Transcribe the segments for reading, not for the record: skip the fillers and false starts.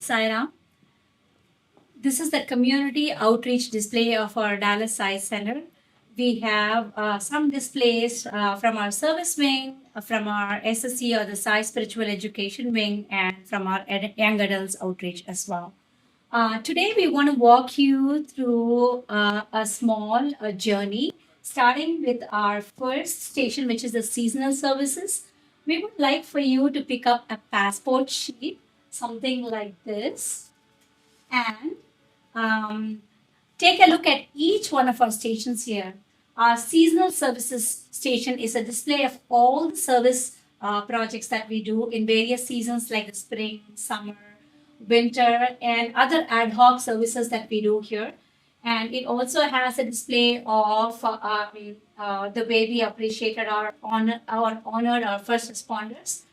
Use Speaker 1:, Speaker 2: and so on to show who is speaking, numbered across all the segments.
Speaker 1: Saira. This is the community outreach display of our Dallas Sai Center. We have some displays from our service wing, from our SSC or the Sai Spiritual Education wing, and from our young adults outreach as well. Today, we want to walk you through a small journey, starting with our first station, which is the seasonal services. We would like for you to pick up a passport sheet, something like this, and um, take a look at each one of our stations here. Our seasonal services station is a display of all the service projects that we do in various seasons like the spring, summer, winter, and other ad hoc services that we do here. And it also has a display of the way we appreciated honored our first responders.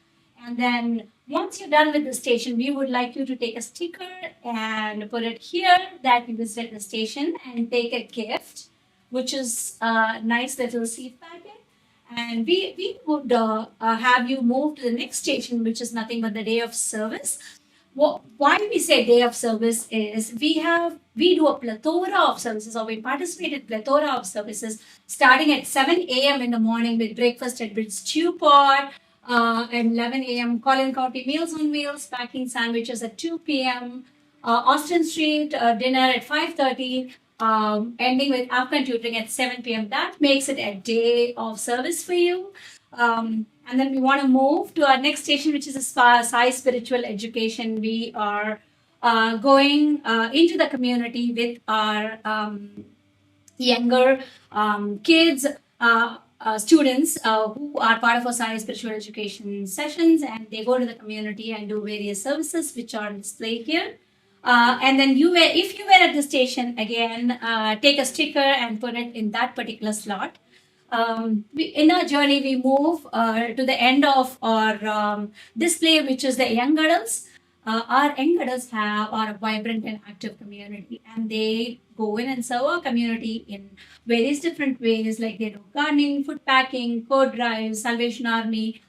Speaker 1: And then once you're done with the station, we would like you to take a sticker and put it here that you visited the station and take a gift, which is a nice little seat packet. And we would have you move to the next station, which is nothing but the day of service. Why we say day of service is we do a plethora of services, or we participate in plethora of services starting at 7 a.m. in the morning with breakfast at Bridge Stew Pot, at 11 a.m. Collin County Meals on Wheels, packing sandwiches at 2 p.m. Austin Street dinner at 5:30, ending with afternoon tutoring at 7 p.m. That makes it a day of service for you. And then we want to move to our next station, which is a Sai Spiritual Education. We are going into the community with our younger kids, students who are part of our Sai Spiritual Education sessions, and they go to the community and do various services which are displayed here. And then if you were at the station, again, take a sticker and put it in that particular slot. In our journey, we move to the end of our display, which is the young adults. Our young adults are a vibrant and active community, and they go in and serve our community in various different ways, like they do gardening, food packing, code drives, Salvation Army,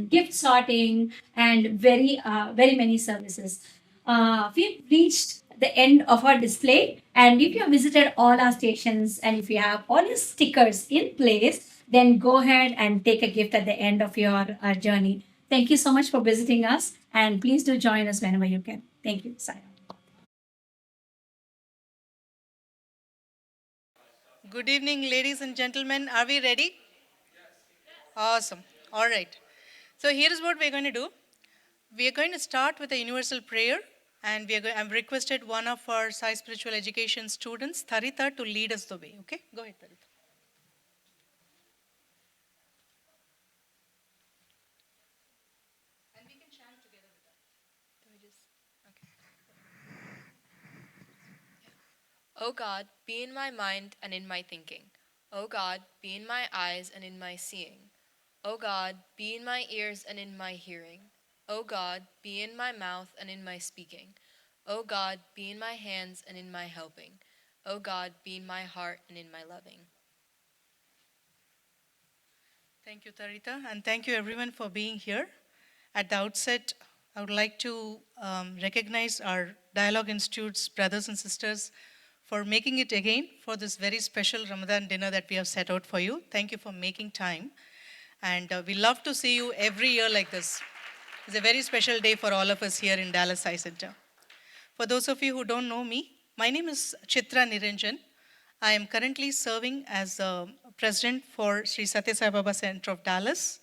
Speaker 1: gift sorting, and very many services. We've reached the end of our display, and if you have visited all our stations and if you have all your stickers in place, then go ahead and take a gift at the end of your journey. Thank you so much for visiting us, and please do join us whenever you can. Thank you, Sai.
Speaker 2: Good evening, ladies and gentlemen. Are we ready? Awesome. All right. So here is what we're going to do. We are going to start with a universal prayer, and I've requested one of our Sai Spiritual Education students, Tharitha, to lead us the way. Okay? Go ahead, Tharitha. And we can chant together with that. Okay.
Speaker 3: O God, be in my mind and in my thinking. O God, be in my eyes and in my seeing. O God, be in my ears and in my hearing. O God, be in my mouth and in my speaking. O God, be in my hands and in my helping. O God, be in my heart and in my loving.
Speaker 2: Thank you, Tharitha, and thank you everyone for being here. At the outset, I would like to recognize our Dialogue Institute's brothers and sisters for making it again for this very special Ramadan dinner that we have set out for you. Thank you for making time. And we love to see you every year like this. It's a very special day for all of us here in Dallas Sai Center. For those of you who don't know me, my name is Chitra Niranjan. I am currently serving as president for Sri Satya Sai Baba Center of Dallas,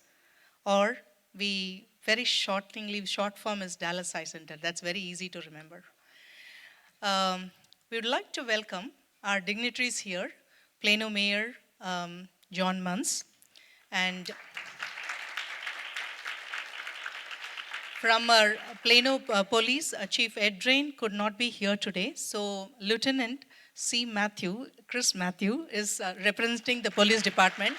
Speaker 2: or we very short form is Dallas Sai Center. That's very easy to remember. We would like to welcome our dignitaries here, Plano Mayor John Muns, and from our Plano Police, Chief Ed Drain could not be here today. So Lieutenant Chris Matthew is representing the police department.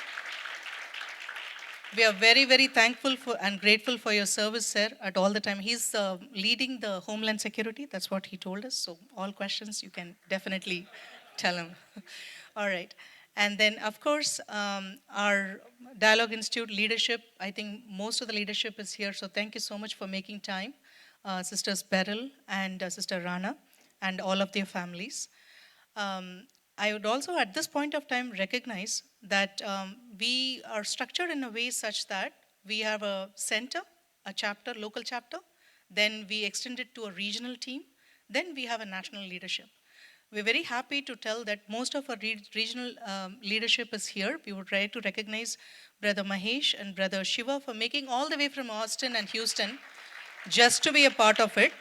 Speaker 2: We are very, very thankful for and grateful for your service, sir, at all the time. He's leading the Homeland Security. That's what he told us. So all questions you can definitely tell him. All right. And then, of course, our Dialogue Institute leadership, I think most of the leadership is here. So thank you so much for making time. Sisters Beril and Sister Rana, and all of their families. I would also, at this point of time, recognize that we are structured in a way such that we have a center, a chapter, local chapter, then we extend it to a regional team, then we have a national leadership. We're very happy to tell that most of our regional leadership is here. We would try to recognize Brother Mahesh and Brother Shiva for making all the way from Austin and Houston just to be a part of it.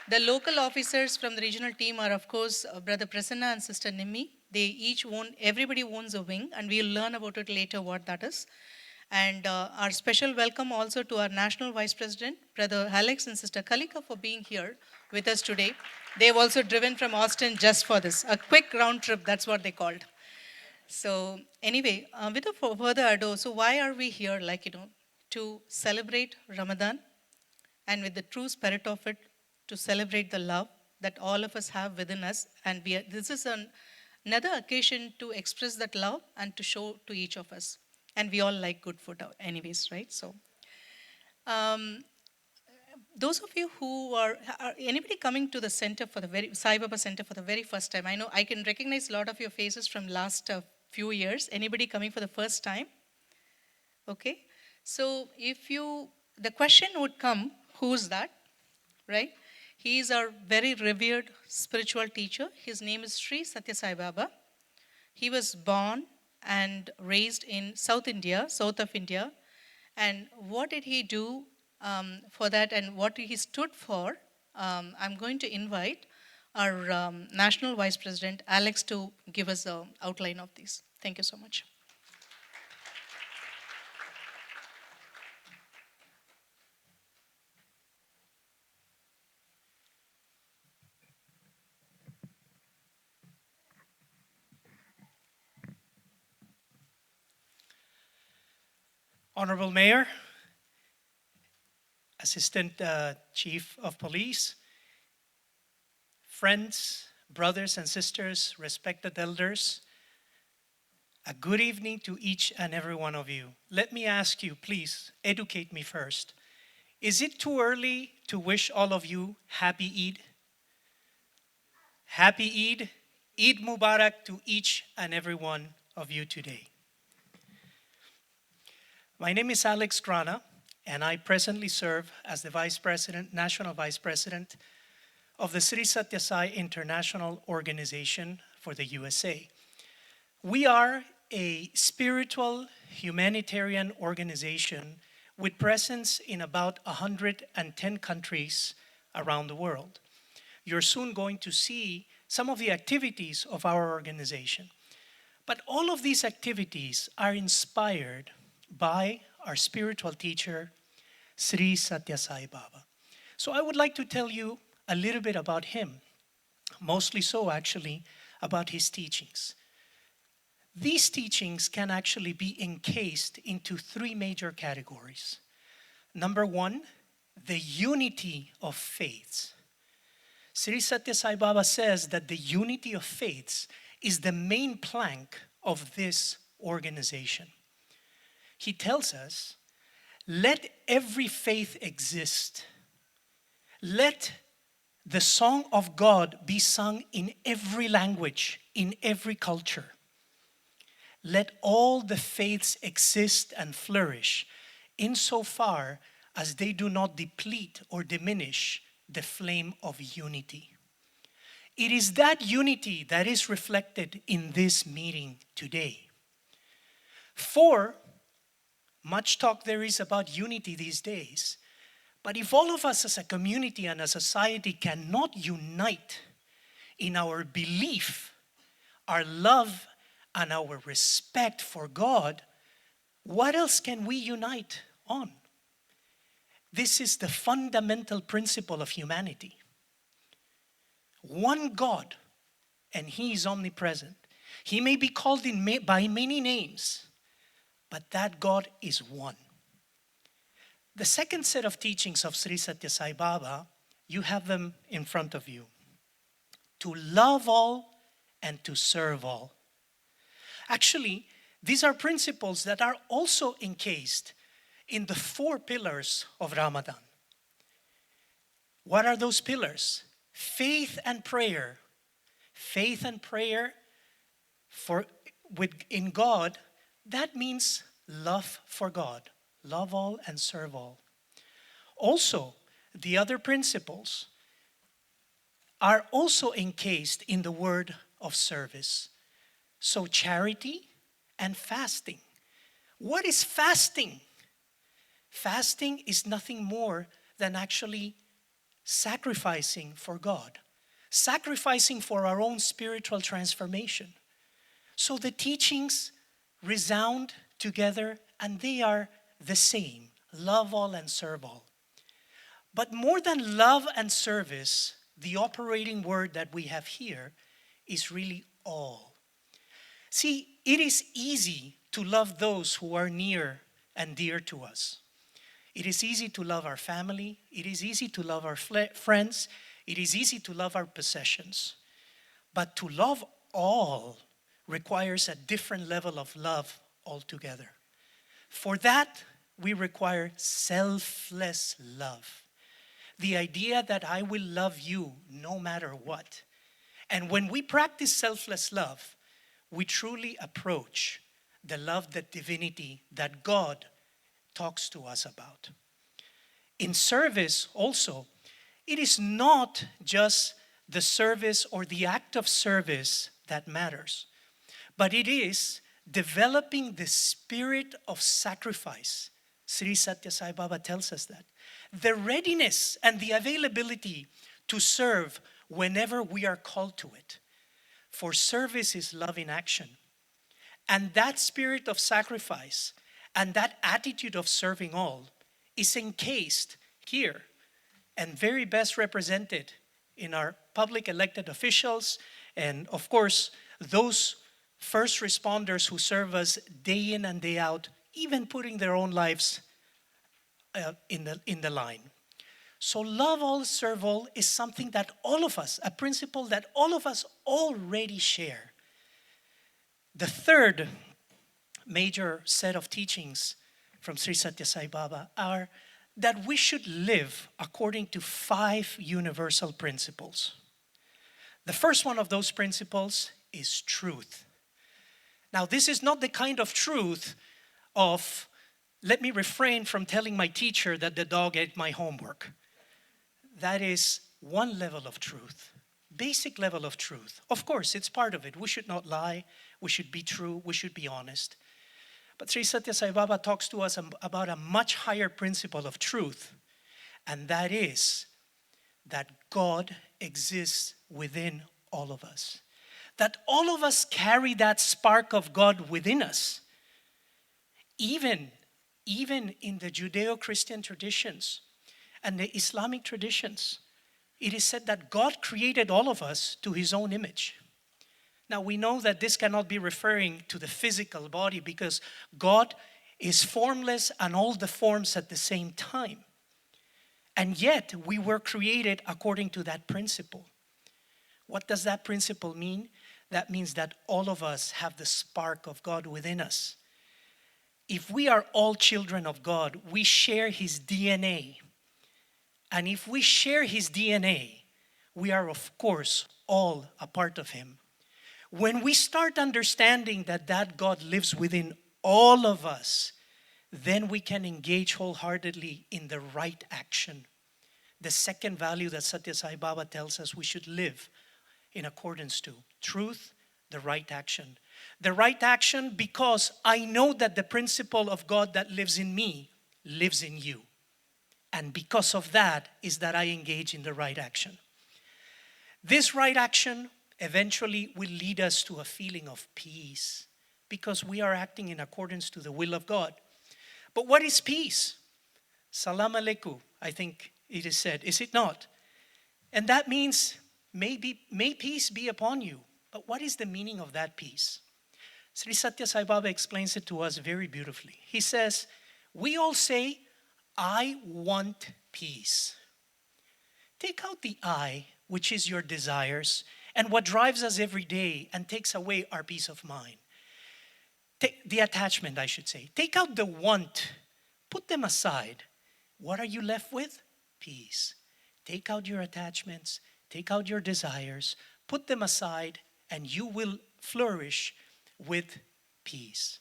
Speaker 2: The local officers from the regional team are, of course, Brother Prasanna and Sister Nimmi. They each own, everybody owns a wing, and we'll learn about it later what that is. And our special welcome also to our National Vice President, Brother Alex and Sister Kalika, for being here with us today. They've also driven from Austin just for this, a quick round trip, that's what they called. So anyway, without further ado, so why are we here? To celebrate Ramadan, and with the true spirit of it, to celebrate the love that all of us have within us. And this is another occasion to express that love and to show to each of us. And we all like good food anyways, right? So those of you who are anybody coming to the center for the Sai Baba Center for the very first time? I know I can recognize a lot of your faces from last few years. Anybody coming for the first time? Okay. So the question would come, who's that, right? He is our very revered spiritual teacher. His name is Sri Satya Sai Baba. He was born and raised in South of India. And what did he do for that, and what he stood for? I'm going to invite our National Vice President, Alex, to give us an outline of these. Thank you so much.
Speaker 4: Honorable Mayor, Assistant Chief of Police, friends, brothers and sisters, respected elders, a good evening to each and every one of you. Let me ask you, please, educate me first. Is it too early to wish all of you Happy Eid? Happy Eid, Eid Mubarak to each and every one of you today. My name is Alex Grana, and I presently serve as the Vice President, National Vice President of the Sri Satya Sai International Organization for the USA. We are a spiritual humanitarian organization with presence in about 110 countries around the world. You're soon going to see some of the activities of our organization. But all of these activities are inspired by our spiritual teacher, Sri Satya Sai Baba. So I would like to tell you a little bit about him, mostly so actually about his teachings. These teachings can actually be encased into three major categories. Number one, the unity of faiths. Sri Satya Sai Baba says that the unity of faiths is the main plank of this organization. He tells us, let every faith exist. Let the song of God be sung in every language, in every culture. Let all the faiths exist and flourish insofar as they do not deplete or diminish the flame of unity. It is that unity that is reflected in this meeting today. For much talk there is about unity these days, but if all of us as a community and a society cannot unite in our belief, our love, and our respect for God, what else can we unite on? This is the fundamental principle of humanity. One God, and He is omnipresent. He may be called by many names, but that God is one. The second set of teachings of Sri Satya Sai Baba, you have them in front of you. To love all and to serve all. Actually, these are principles that are also encased in the 4 pillars of Ramadan. What are those pillars? Faith and prayer. Faith and prayer in God, that means love for God. Love all and serve all. Also, the other principles are also encased in the word of service. So charity and fasting. What is fasting? Fasting is nothing more than actually sacrificing for God, sacrificing for our own spiritual transformation. So the teachings resound together and they are the same. Love all and serve all. But more than love and service, the operating word that we have here is really all. See, it is easy to love those who are near and dear to us. It is easy to love our family. It is easy to love our friends. It is easy to love our possessions. But to love all requires a different level of love altogether. For that, we require selfless love. The idea that I will love you no matter what. And when we practice selfless love, we truly approach the love, the divinity that God talks to us about. In service also, it is not just the service or the act of service that matters, but it is developing the spirit of sacrifice. Sri Satya Sai Baba tells us that. The readiness and the availability to serve whenever we are called to it. For service is love in action. And that spirit of sacrifice and that attitude of serving all is encased here and very best represented in our public elected officials and, of course, those first responders who serve us day in and day out, even putting their own lives in the line. So love all, serve all is something that all of us, a principle that all of us already share. The third major set of teachings from Sri Satya Sai Baba are that we should live according to 5 universal principles. The first one of those principles is truth. Now, this is not the kind of truth of, let me refrain from telling my teacher that the dog ate my homework. That is one level of truth, basic level of truth. Of course, it's part of it. We should not lie. We should be true. We should be honest. But Sri Satya Sai Baba talks to us about a much higher principle of truth, and that is that God exists within all of us. That all of us carry that spark of God within us. Even in the Judeo-Christian traditions and the Islamic traditions, it is said that God created all of us to his own image. Now we know that this cannot be referring to the physical body because God is formless and all the forms at the same time. And yet we were created according to that principle. What does that principle mean? That means that all of us have the spark of God within us. If we are all children of God, we share his DNA. And if we share his DNA, we are of course all a part of him. When we start understanding that God lives within all of us, then we can engage wholeheartedly in the right action. The second value that Satya Sai Baba tells us we should live in accordance to. Truth, the right action. The right action because I know that the principle of God that lives in me lives in you. And because of that is that I engage in the right action. This right action eventually will lead us to a feeling of peace because we are acting in accordance to the will of God. But what is peace? Salam alaikum, I think it is said, is it not? And that means may peace be upon you. But what is the meaning of that peace? Sri Satya Sai Baba explains it to us very beautifully. He says, we all say, I want peace. Take out the I, which is your desires, and what drives us every day and takes away our peace of mind. The attachment, I should say. Take out the want. Put them aside. What are you left with? Peace. take out your attachments, take out your desires, put them aside, and you will flourish with peace.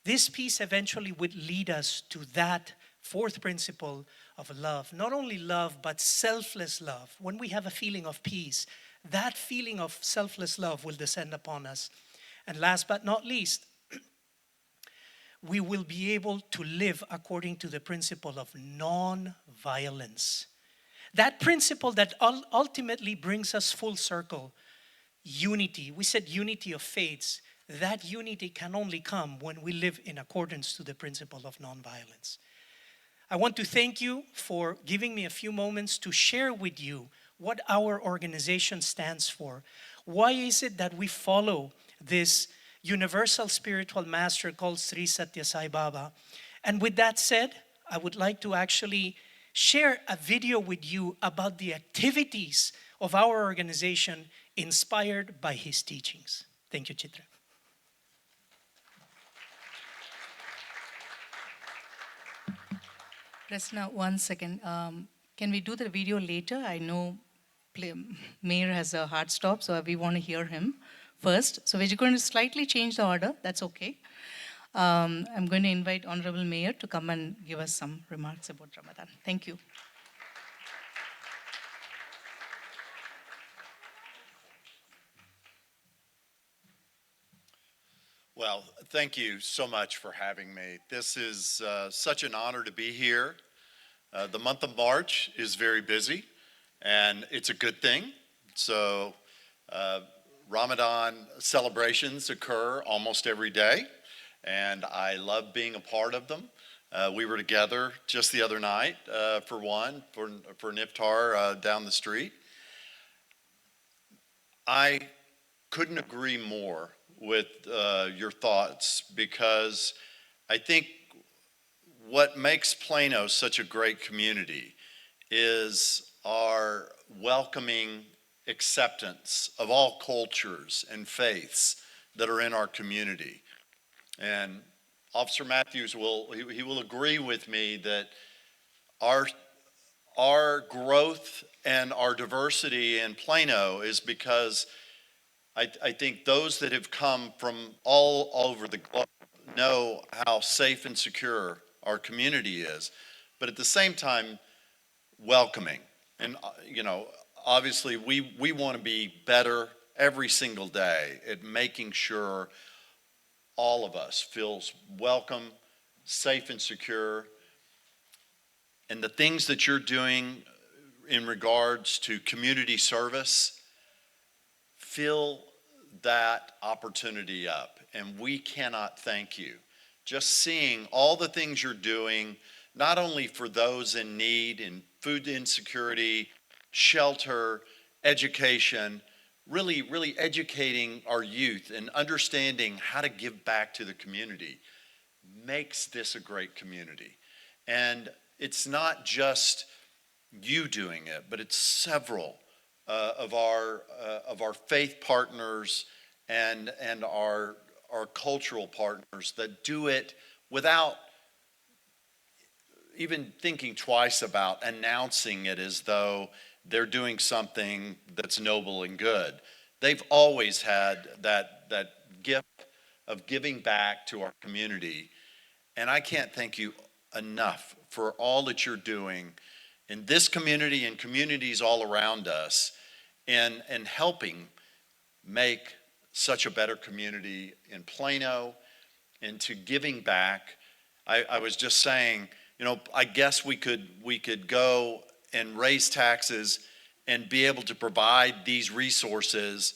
Speaker 4: This peace eventually would lead us to that fourth principle of love. Not only love, but selfless love. When we have a feeling of peace, that feeling of selfless love will descend upon us. And last but not least, we will be able to live according to the principle of non-violence. That principle that ultimately brings us full circle. Unity. We said unity of faiths. That unity can only come when we live in accordance to the principle of nonviolence. I want to thank you for giving me a few moments to share with you what our organization stands for. Why is it that we follow this universal spiritual master called Sri Satya Sai Baba? And with that said, I would like to actually share a video with you about the activities of our organization inspired by his teachings. Thank you, Chitra.
Speaker 2: Resna, 1 second. Can we do the video later? I know Mayor has a hard stop, so we want to hear him first. So we're going to slightly change the order. That's okay. I'm going to invite Honorable Mayor to come and give us some remarks about Ramadan. Thank you.
Speaker 5: Well, thank you so much for having me. This is such an honor to be here. The month of March is very busy, and it's a good thing. So Ramadan celebrations occur almost every day, and I love being a part of them. We were together just the other night for an iftar down the street. I couldn't agree more with your thoughts, because I think what makes Plano such a great community is our welcoming acceptance of all cultures and faiths that are in our community. And Officer Matthews will agree with me that our growth and our diversity in Plano is because I think those that have come from all over the globe know how safe and secure our community is, but at the same time, welcoming. And, obviously we want to be better every single day at making sure all of us feels welcome, safe and secure. And the things that you're doing in regards to community service, fill that opportunity up, and we cannot thank you. Just seeing all the things you're doing, not only for those in need in food insecurity, shelter, education, really educating our youth and understanding how to give back to the community makes this a great community. And it's not just you doing it, but it's several of our faith partners and our cultural partners that do it without even thinking twice about announcing it as though they're doing something that's noble and good. They've always had that gift of giving back to our community, and I can't thank you enough for all that you're doing in this community and communities all around us, and helping make such a better community in Plano, and to giving back. I was just saying, I guess we could go and raise taxes and be able to provide these resources,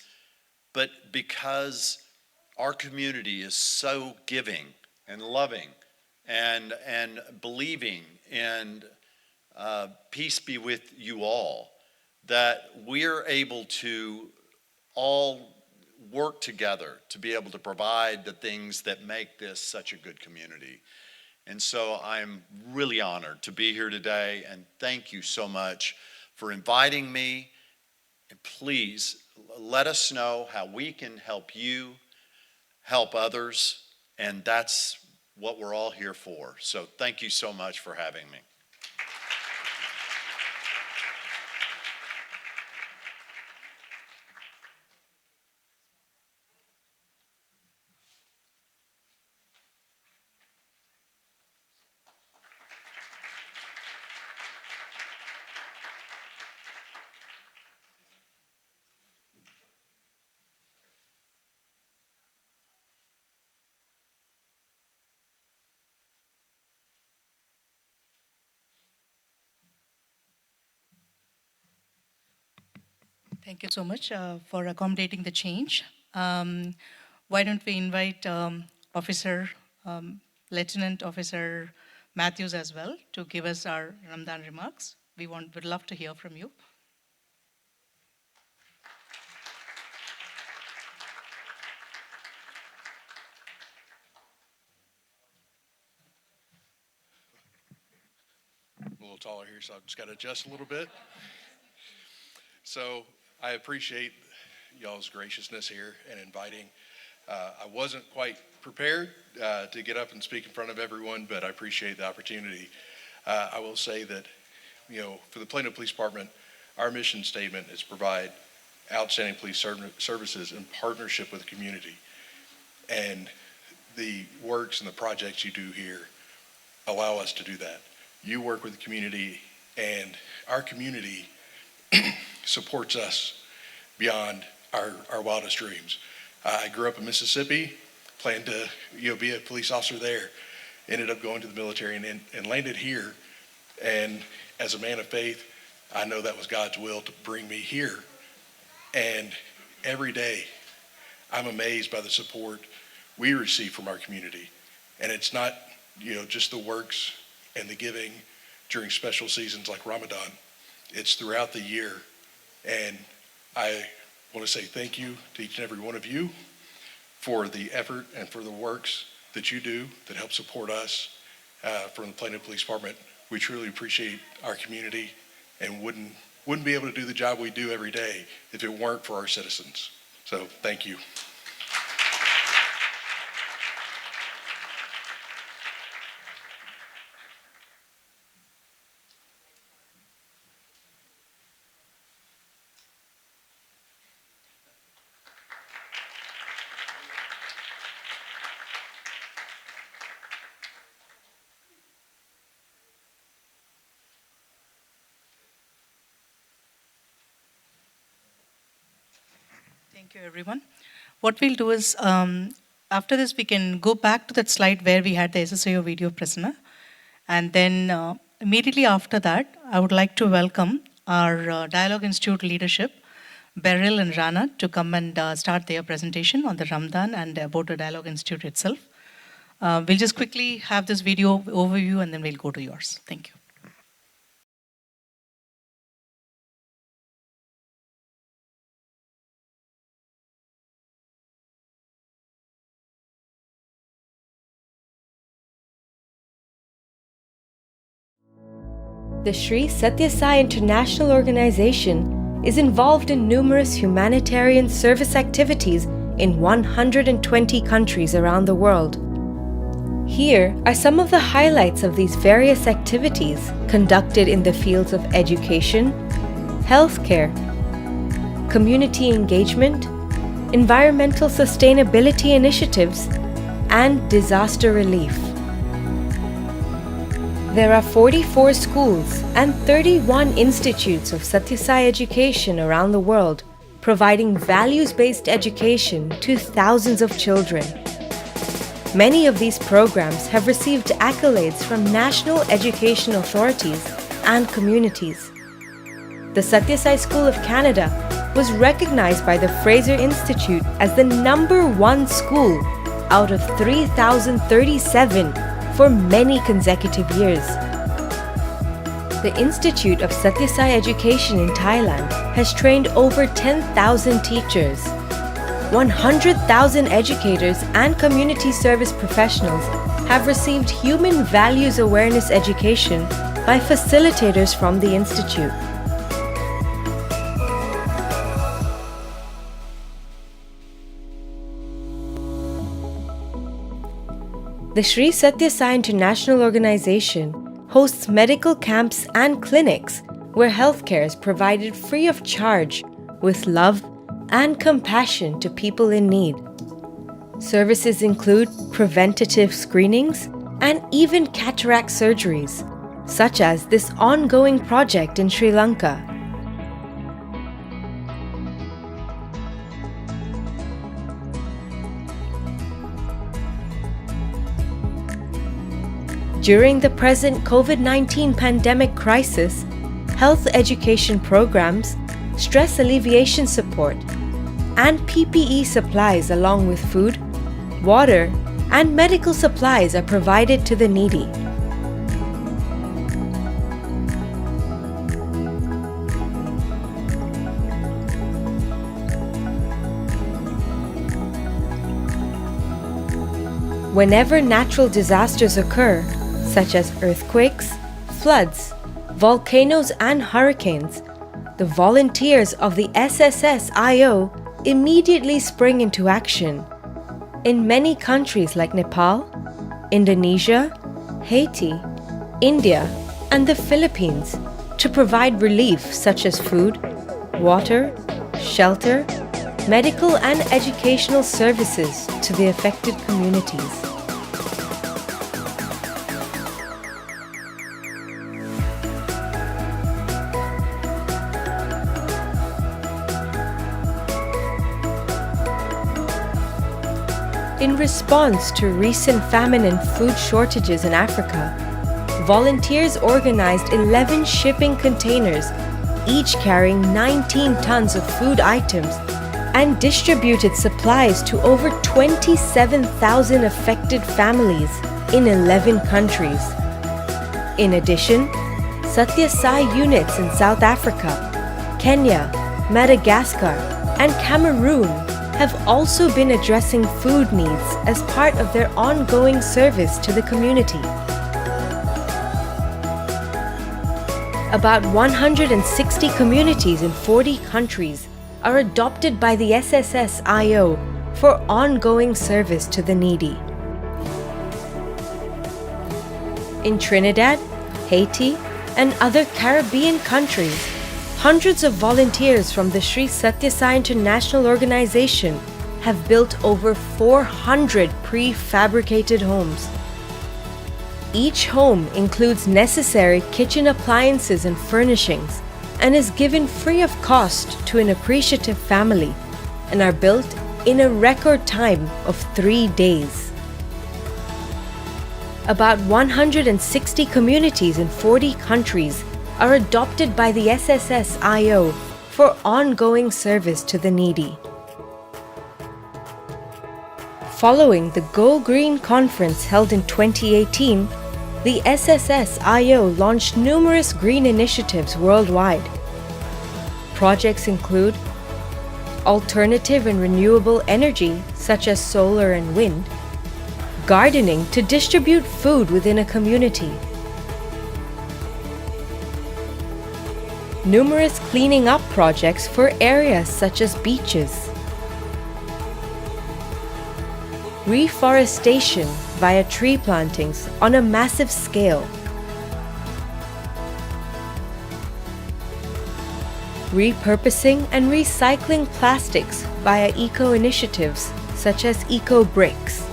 Speaker 5: but because our community is so giving and loving and believing, and peace be with you all, that we're able to all work together to be able to provide the things that make this such a good community. And so I'm really honored to be here today, and thank you so much for inviting me. And please let us know how we can help you help others, and that's what we're all here for. So thank you so much for having me.
Speaker 2: Thank you so much for accommodating the change. Why don't we invite Lieutenant Officer Matthews as well to give us our Ramadan remarks. Would love to hear from you.
Speaker 6: I'm a little taller here, so I've just got to adjust a little bit. So I appreciate y'all's graciousness here and inviting. I wasn't quite prepared to get up and speak in front of everyone, but I appreciate the opportunity. I will say that, for the Plano Police Department, our mission statement is provide outstanding police services in partnership with the community. And the works and the projects you do here allow us to do that. You work with the community, and our community supports us beyond our wildest dreams. I grew up in Mississippi, planned to be a police officer there, ended up going to the military and landed here. And as a man of faith, I know that was God's will to bring me here. And every day, I'm amazed by the support we receive from our community. And it's not, just the works and the giving during special seasons like Ramadan. It's throughout the year. And I want to say thank you to each and every one of you for the effort and for the works that you do that help support us from the Plano Police Department. We truly appreciate our community and wouldn't be able to do the job we do every day if it weren't for our citizens. So thank you.
Speaker 2: Thank you, everyone. What we'll do is, after this, we can go back to that slide where we had the SSSIO video presenter. And then immediately after that, I would like to welcome our Dialogue Institute leadership, Beril and Rana, to come and start their presentation on the Ramadan and about the Dialogue Institute itself. We'll just quickly have this video overview and then we'll go to yours. Thank you.
Speaker 7: The Sri Sathya Sai International Organization is involved in numerous humanitarian service activities in 120 countries around the world. Here are some of the highlights of these various activities conducted in the fields of education, healthcare, community engagement, environmental sustainability initiatives, and disaster relief. There are 44 schools and 31 institutes of Sathya Sai education around the world, providing values-based education to thousands of children. Many of these programs have received accolades from national education authorities and communities. The Sathya Sai School of Canada was recognized by the Fraser Institute as the #1 school out of 3,037 for many consecutive years. The Institute of Sathya Sai Education in Thailand has trained over 10,000 teachers. 100,000 educators and community service professionals have received human values awareness education by facilitators from the Institute. The Sri Sathya Sai International Organization hosts medical camps and clinics where healthcare is provided free of charge with love and compassion to people in need. Services include preventative screenings and even cataract surgeries, such as this ongoing project in Sri Lanka. During the present COVID-19 pandemic crisis, health education programs stress alleviation support, and PPE supplies along with food, water, and medical supplies are provided to the needy. Whenever natural disasters occur, such as earthquakes, floods, volcanoes, and hurricanes, the volunteers of the SSSIO immediately spring into action. In many countries like Nepal, Indonesia, Haiti, India, and the Philippines, to provide relief such as food, water, shelter, medical and educational services to the affected communities. In response to recent famine and food shortages in Africa, volunteers organized 11 shipping containers, each carrying 19 tons of food items, and distributed supplies to over 27,000 affected families in 11 countries. In addition, Satya Sai units in South Africa, Kenya, Madagascar, and Cameroon have also been addressing food needs as part of their ongoing service to the community. About 160 communities in 40 countries are adopted by the SSSIO for ongoing service to the needy. In Trinidad, Haiti, and other Caribbean countries, hundreds of volunteers from the Sri Satya Sai International Organization have built over 400 prefabricated homes. Each home includes necessary kitchen appliances and furnishings and is given free of cost to an appreciative family and are built in a record time of 3 days. About 160 communities in 40 countries are adopted by the SSSIO for ongoing service to the needy. Following the Go Green conference held in 2018, the SSSIO launched numerous green initiatives worldwide. Projects include alternative and renewable energy such as solar and wind, gardening to distribute food within a community, numerous cleaning up projects for areas such as beaches, reforestation via tree plantings on a massive scale, repurposing and recycling plastics via eco-initiatives such as eco-bricks,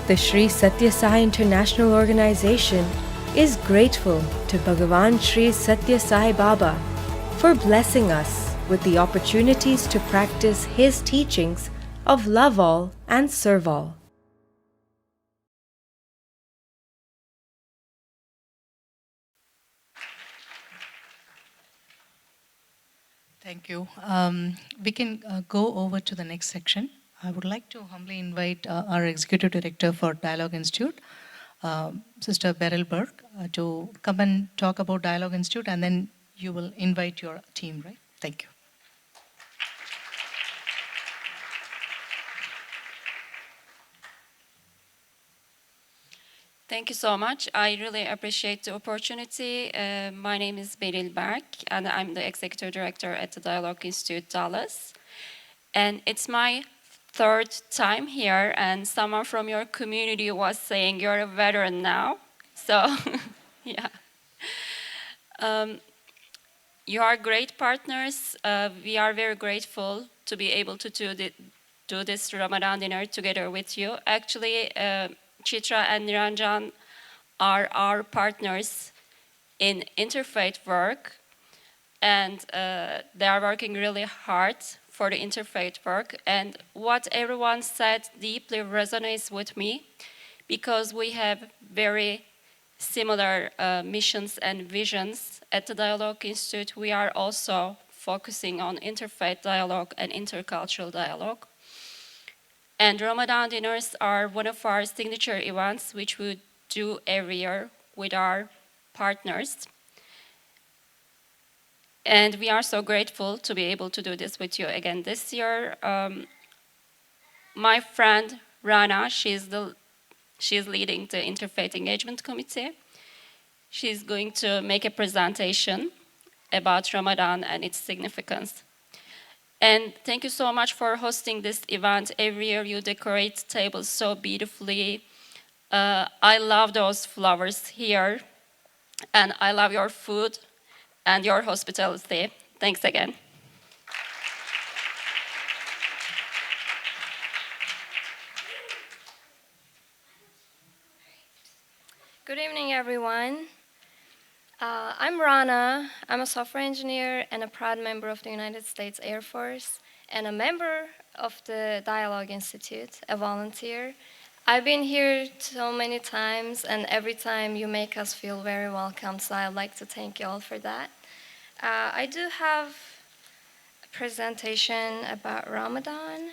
Speaker 7: the Sri Satya Sai International Organization is grateful to Bhagavan Sri Satya Sai Baba for blessing us with the opportunities to practice his teachings of love all and serve all.
Speaker 2: Thank you. We can go over to the next section. I would like to humbly invite our Executive Director for Dialogue Institute, Sister Beril Berk, to come and talk about Dialogue Institute, and then you will invite your team, right? Thank you.
Speaker 8: Thank you so much. I really appreciate the opportunity. My name is Beril Berk, and I'm the Executive Director at the Dialogue Institute, Dallas. And it's my third time here, and someone from your community was saying you're a veteran now. So, yeah. You are great partners. We are very grateful to be able to do this Ramadan dinner together with you. Actually, Chitra and Niranjan are our partners in interfaith work, and they are working really hard for the interfaith work. And what everyone said deeply resonates with me, because we have very similar missions and visions. At the Dialogue Institute, we are also focusing on interfaith dialogue and intercultural dialogue. And Ramadan dinners are one of our signature events, which we do every year with our partners. And we are so grateful to be able to do this with you again this year. My friend Rana, she's leading the Interfaith Engagement Committee. She's going to make a presentation about Ramadan and its significance. And thank you so much for hosting this event. Every year you decorate tables so beautifully. I love those flowers here, and I love your food and your hospitality. Thanks again.
Speaker 9: Good evening, everyone. I'm Rana. I'm a software engineer and a proud member of the United States Air Force and a member of the Dialogue Institute, a volunteer. I've been here so many times, and every time you make us feel very welcome, so I'd like to thank you all for that. I do have a presentation about Ramadan.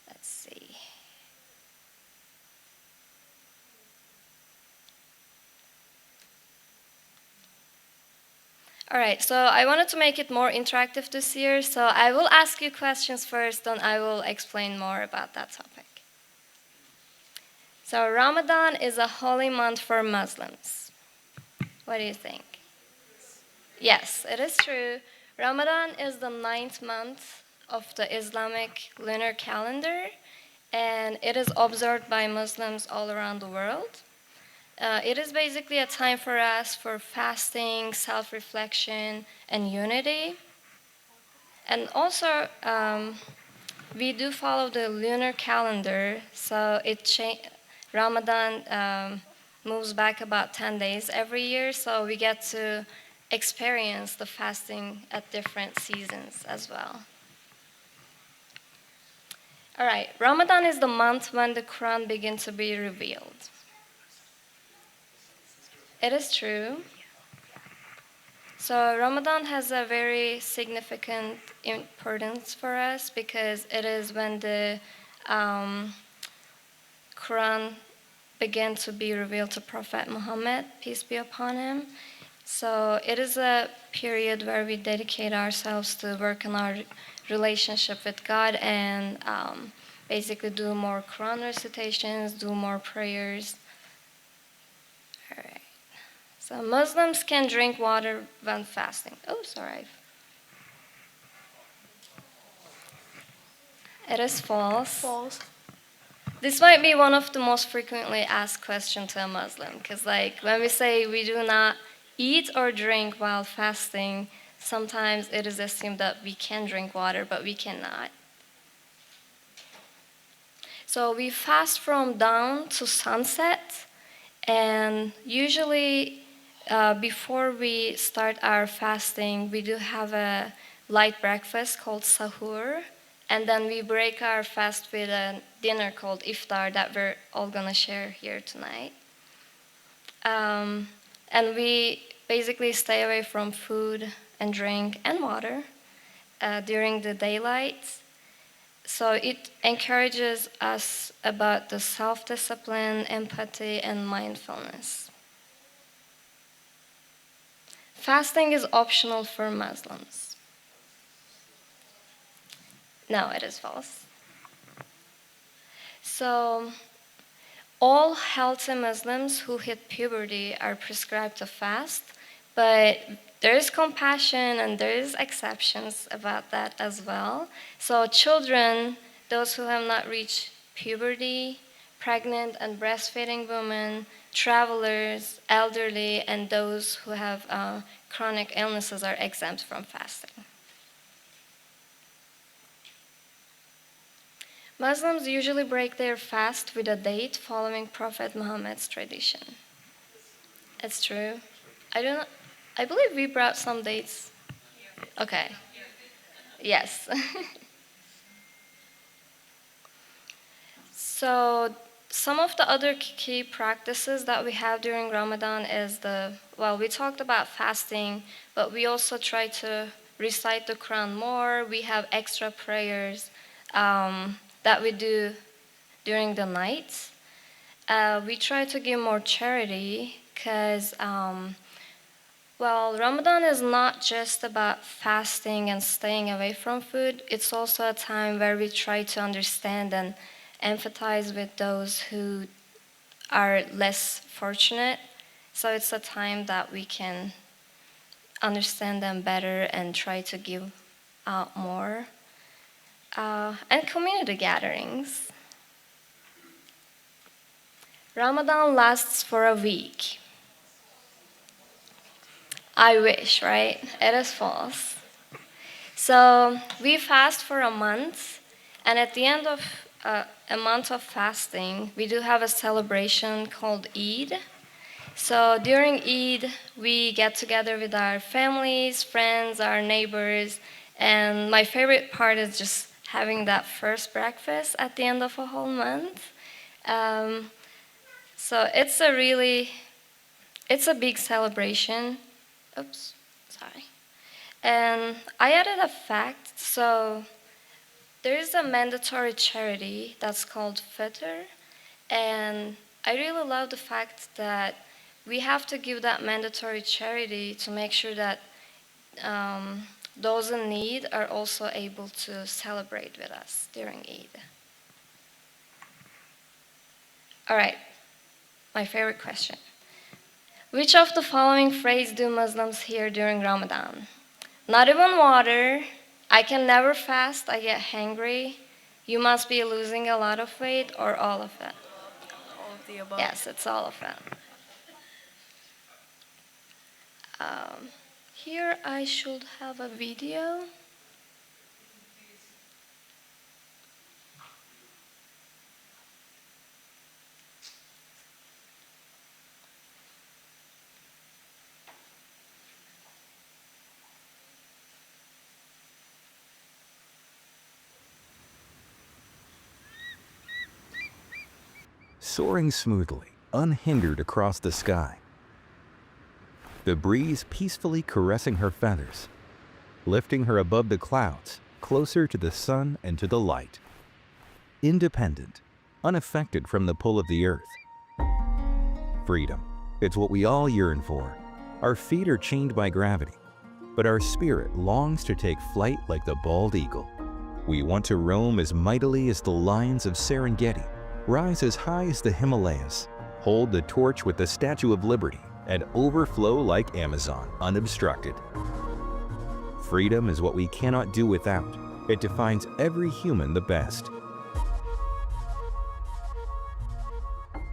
Speaker 9: Let's see. All right, so I wanted to make it more interactive this year, so I will ask you questions first, then I will explain more about that topic. So Ramadan is a holy month for Muslims. What do you think? Yes, it is true. Ramadan is the 9th month of the Islamic lunar calendar, and it is observed by Muslims all around the world. It is basically a time for us for fasting, self-reflection, and unity. And also, we do follow the lunar calendar, so Ramadan moves back about 10 days every year, so we get to experience the fasting at different seasons as well. All right, Ramadan is the month when the Quran begins to be revealed. It is true. So Ramadan has a very significant importance for us because it is when the Quran began to be revealed to Prophet Muhammad, peace be upon him. So it is a period where we dedicate ourselves to work on our relationship with God and basically do more Quran recitations, do more prayers. All right. So Muslims can drink water when fasting. Oh, sorry. It is false.
Speaker 10: False.
Speaker 9: This might be one of the most frequently asked questions to a Muslim, because when we say we do not eat or drink while fasting, sometimes it is assumed that we can drink water, but we cannot. So we fast from dawn to sunset, and usually before we start our fasting, we do have a light breakfast called sahur, and then we break our fast with a dinner called iftar that we're all gonna share here tonight. And we basically stay away from food and drink and water during the daylight. So it encourages us about the self-discipline, empathy, and mindfulness. Fasting is optional for Muslims. No, it is false. So all healthy Muslims who hit puberty are prescribed to fast, but there is compassion and there is exceptions about that as well. So children, those who have not reached puberty, pregnant and breastfeeding women, travelers, elderly, and those who have chronic illnesses are exempt from fasting. Muslims usually break their fast with a date following Prophet Muhammad's tradition. It's true. I believe we brought some dates. Okay. Yes. So some of the other key practices that we have during Ramadan is we talked about fasting, but we also try to recite the Quran more. We have extra prayers that we do during the night. We try to give more charity because, Ramadan is not just about fasting and staying away from food. It's also a time where we try to understand and empathize with those who are less fortunate. So it's a time that we can understand them better and try to give out more. And community gatherings. Ramadan lasts for a week. I wish, right? It is false. So we fast for a month, and at the end of a month of fasting, we do have a celebration called Eid. So during Eid, we get together with our families, friends, our neighbors, and my favorite part is just having that first breakfast at the end of a whole month. So it's a big celebration. Oops, sorry. And I added a fact. So there is a mandatory charity that's called Fitr, and I really love the fact that we have to give that mandatory charity to make sure that those in need are also able to celebrate with us during Eid. All right, my favorite question. Which of the following phrases do Muslims hear during Ramadan? Not even water. I can never fast, I get hangry. You must be losing a lot of weight, or all of it?
Speaker 3: All of the above.
Speaker 9: Yes, it's all of it. Here I should have a video.
Speaker 10: Soaring smoothly, unhindered across the sky. The breeze peacefully caressing her feathers, lifting her above the clouds, closer to the sun and to the light. Independent, unaffected from the pull of the earth. Freedom, it's what we all yearn for. Our feet are chained by gravity, but our spirit longs to take flight like the bald eagle. We want to roam as mightily as the lions of Serengeti, rise as high as the Himalayas, hold the torch with the Statue of Liberty, and overflow like Amazon, unobstructed. Freedom is what we cannot do without. It defines every human the best.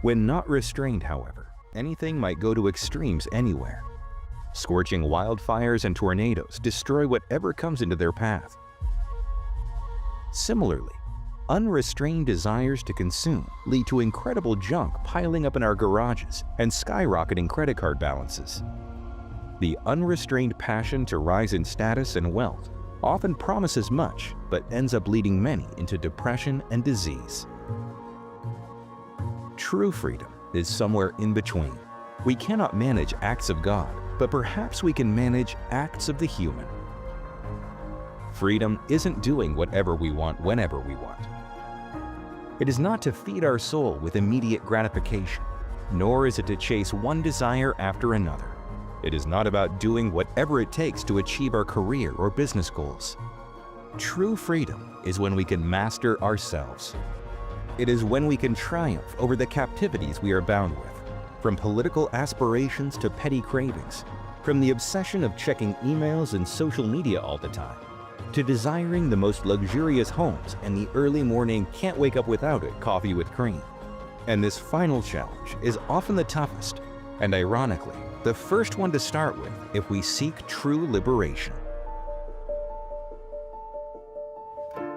Speaker 10: When not restrained, however, anything might go to extremes anywhere. Scorching wildfires and tornadoes destroy whatever comes into their path. Similarly, unrestrained desires to consume lead to incredible junk piling up in our garages and skyrocketing credit card balances. The unrestrained passion to rise in status and wealth often promises much, but ends up leading many into depression and disease. True freedom is somewhere in between. We cannot manage acts of God, but perhaps we can manage acts of the human. Freedom isn't doing whatever we want whenever we want. It is not to feed our soul with immediate gratification, nor is it to chase one desire after another. It is not about doing whatever it takes to achieve our career or business goals. True freedom is when we can master ourselves. It is when we can triumph over the captivities we are bound with, from political aspirations to petty cravings, from the obsession of checking emails and social media all the time, to desiring the most luxurious homes and the early morning can't wake up without it coffee with cream. And this final challenge is often the toughest, and ironically, the first one to start with if we seek true liberation.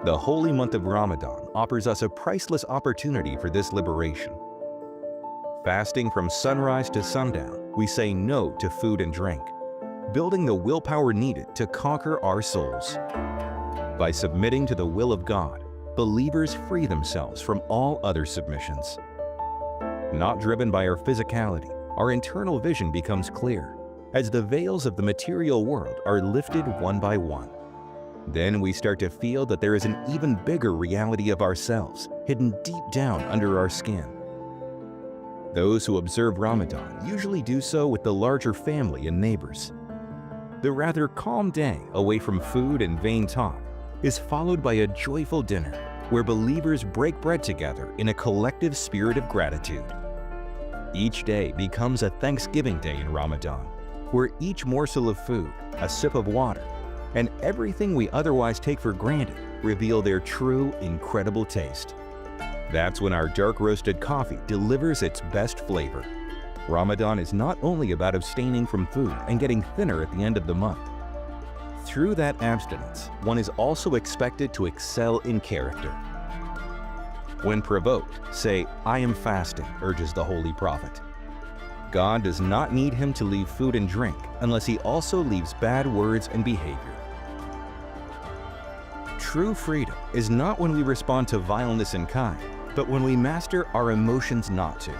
Speaker 10: The holy month of Ramadan offers us a priceless opportunity for this liberation. Fasting from sunrise to sundown, we say no to food and drink, building the willpower needed to conquer our souls. By submitting to the will of God, believers free themselves from all other submissions. Not driven by our physicality, our internal vision becomes clear as the veils of the material world are lifted one by one. Then we start to feel that there is an even bigger reality of ourselves hidden deep down under our skin. Those who observe Ramadan usually do so with the larger family and neighbors. The rather calm day away from food and vain talk is followed by a joyful dinner where believers break bread together in a collective spirit of gratitude. Each day becomes a Thanksgiving day in Ramadan, where each morsel of food, a sip of water, and everything we otherwise take for granted reveal their true, incredible taste. That's when our dark roasted coffee delivers its best flavor. Ramadan is not only about abstaining from food and getting thinner at the end of the month. Through that abstinence, one is also expected to excel in character. When provoked, say, "I am fasting," urges the Holy Prophet. God does not need him to leave food and drink unless he also leaves bad words and behavior. True freedom is not when we respond to vileness in kind, but when we master our emotions not to.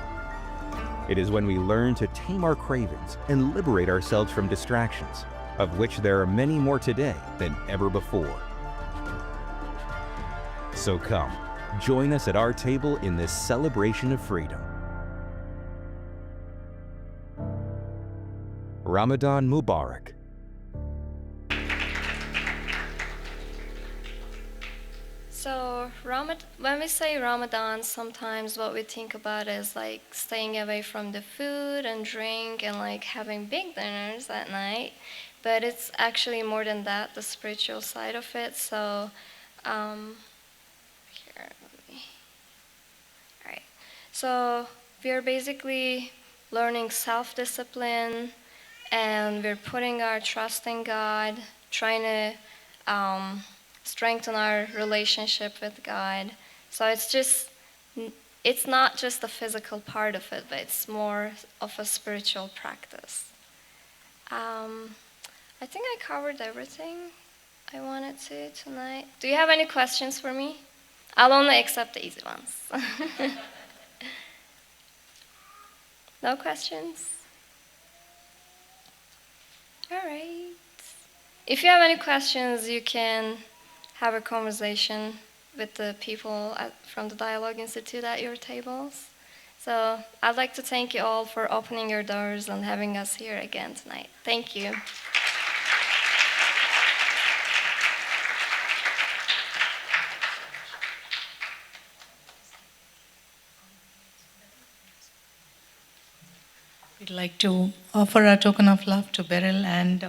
Speaker 10: It is when we learn to tame our cravings and liberate ourselves from distractions, of which there are many more today than ever before. So come, join us at our table in this celebration of freedom. Ramadan Mubarak.
Speaker 9: So when we say Ramadan, sometimes what we think about is like staying away from the food and drink and like having big dinners at night. But it's actually more than that, the spiritual side of it. So here, all right. So we're basically learning self-discipline, and we're putting our trust in God, trying to strengthen our relationship with God. So it's not just the physical part of it, but it's more of a spiritual practice. I think I covered everything I wanted to tonight. Do you have any questions for me? I'll only accept the easy ones. No questions? All right. If you have any questions, you can have a conversation with the people from the Dialogue Institute at your tables. So I'd like to thank you all for opening your doors and having us here again tonight. Thank you.
Speaker 2: We'd like to offer our token of love to Beril and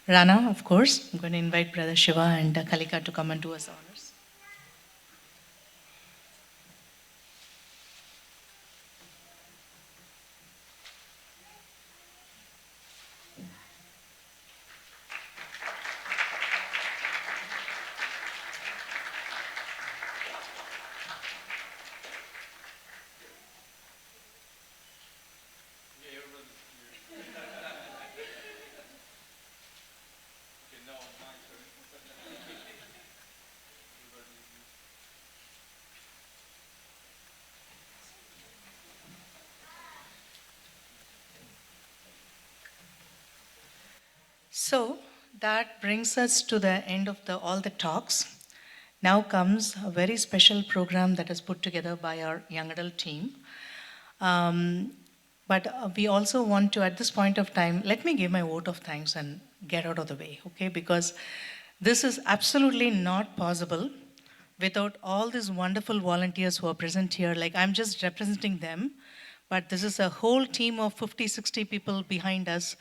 Speaker 2: Rana, of course. I'm going to invite Brother Shiva and Kalika to come and do us honors. So that brings us to the end of all the talks. Now comes a very special program that is put together by our young adult team. But we also want to, at this point of time, let me give my vote of thanks and get out of the way, okay? Because this is absolutely not possible without all these wonderful volunteers who are present here. Like, I'm just representing them, but this is a whole team of 50, 60 people behind us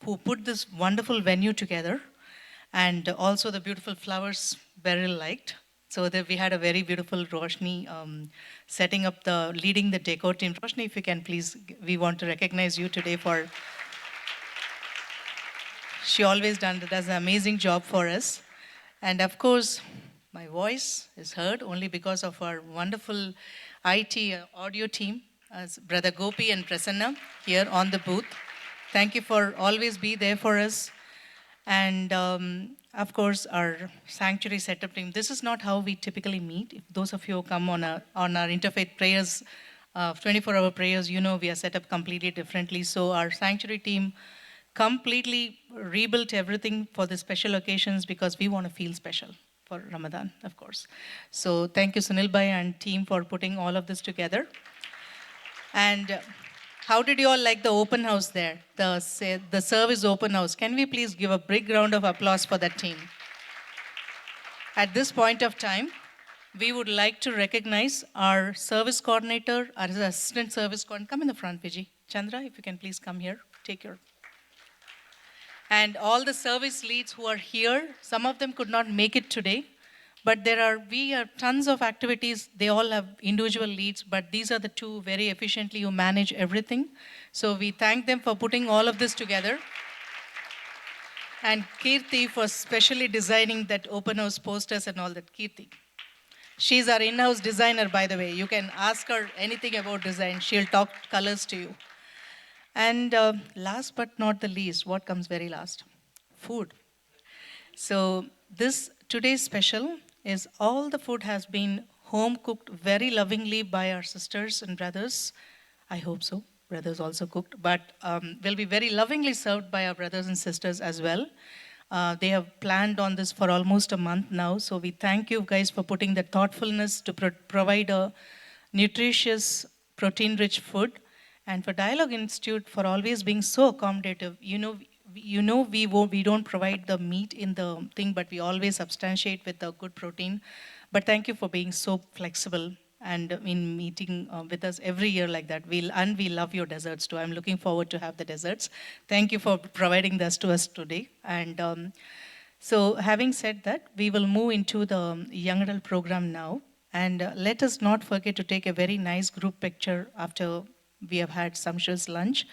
Speaker 2: who put this wonderful venue together, and also the beautiful flowers Beril liked. So that we had a very beautiful Roshni leading the decor team. Roshni, if you can please, we want to recognize you today for, she always does an amazing job for us. And of course, my voice is heard only because of our wonderful IT audio team, as Brother Gopi and Prasanna here on the booth. Thank you for always be there for us. And of course, our sanctuary setup team. This is not how we typically meet. If those of you who come on our interfaith prayers 24-hour prayers, you know, we are set up completely differently. So our sanctuary team completely rebuilt everything for the special occasions because we want to feel special for Ramadan, of course. So thank you, Sunil Bhai and team, for putting all of this together. And how did you all like the open house there? The service open house. Can we please give a big round of applause for that team? At this point of time, we would like to recognize our service coordinator, our assistant service coordinator. Come in the front, Vijay. Chandra, if you can please come here, take your. And all the service leads who are here, some of them could not make it today, but we have tons of activities. They all have individual leads, but these are the two very efficiently who manage everything. So we thank them for putting all of this together. And Kirti for specially designing that open house posters and all that. Kirti. She's our in-house designer, by the way. You can ask her anything about design. She'll talk colors to you. And last but not the least, what comes very last? Food. So today's special is all the food has been home cooked very lovingly by our sisters and brothers. I hope so. Brothers also cooked, but will be very lovingly served by our brothers and sisters as well. They have planned on this for almost a month now, so we thank you guys for putting the thoughtfulness to provide a nutritious, protein-rich food, and for Dialogue Institute for always being so accommodative. We don't provide the meat in the thing, but we always substantiate with the good protein. But thank you for being so flexible and in meeting with us every year like that. We love your desserts too. I'm looking forward to have the desserts. Thank you for providing this to us today. And so having said that, we will move into the Young Adult program now. And let us not forget to take a very nice group picture after we have had sumptuous lunch.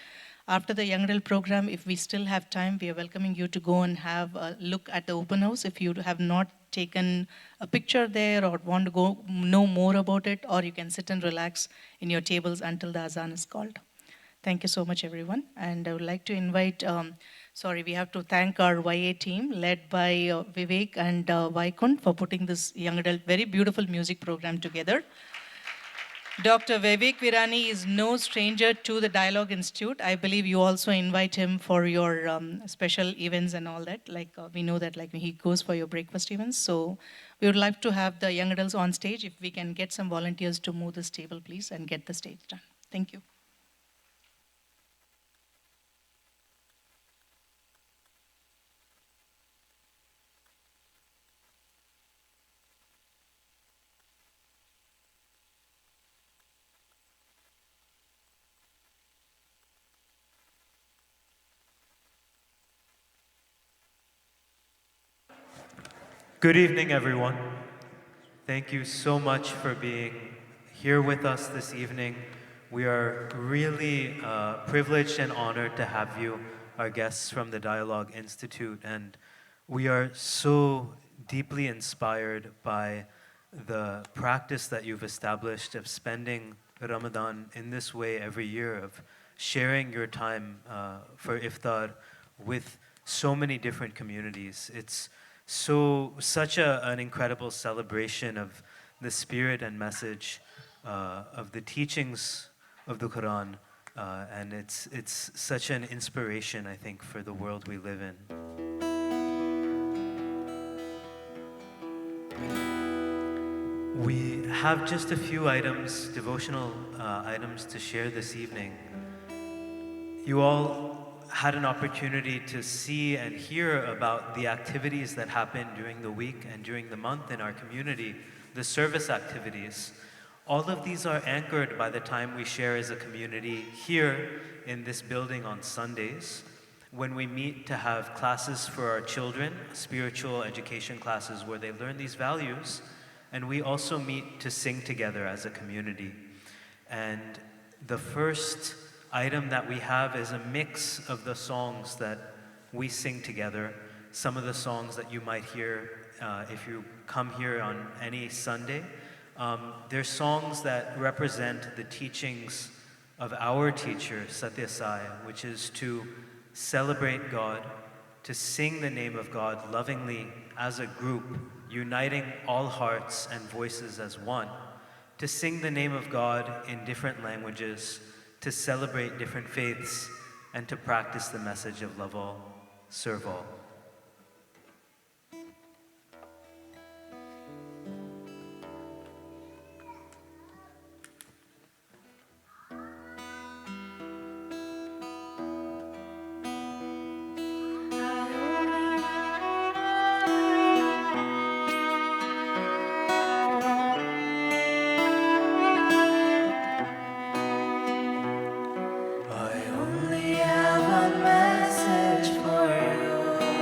Speaker 2: After the Young Adult program, if we still have time, we are welcoming you to go and have a look at the open house. If you have not taken a picture there or want to go know more about it, or you can sit and relax in your tables until the azan is called. Thank you so much, everyone. And I would like to invite, we have to thank our YA team led by Vivek and Vaikund for putting this Young Adult very beautiful music program together. Dr. Vivek Virani is no stranger to the Dialogue Institute. I believe you also invite him for your special events and all that. We know that he goes for your breakfast events. So we would like to have the young adults on stage. If we can get some volunteers to move this table, please, and get the stage done. Thank you.
Speaker 11: Good evening, everyone. Thank you so much for being here with us this evening. We are really privileged and honored to have you, our guests from the Dialogue Institute, and we are so deeply inspired by the practice that you've established of spending Ramadan in this way every year, of sharing your time for iftar with so many different communities. It's such an incredible celebration of the spirit and message of the teachings of the Quran, and it's such an inspiration, I think, for the world we live in. We have just a few devotional items to share this evening. You all had an opportunity to see and hear about the activities that happen during the week and during the month in our community, the service activities. All of these are anchored by the time we share as a community here in this building on Sundays, when we meet to have classes for our children, spiritual education classes where they learn these values, and we also meet to sing together as a community. And the first item that we have is a mix of the songs that we sing together. Some of the songs that you might hear if you come here on any Sunday. They're songs that represent the teachings of our teacher, Satya Sai, which is to celebrate God, to sing the name of God lovingly as a group, uniting all hearts and voices as one, to sing the name of God in different languages, to celebrate different faiths, and to practice the message of love all, serve all.
Speaker 12: I only have one message for you.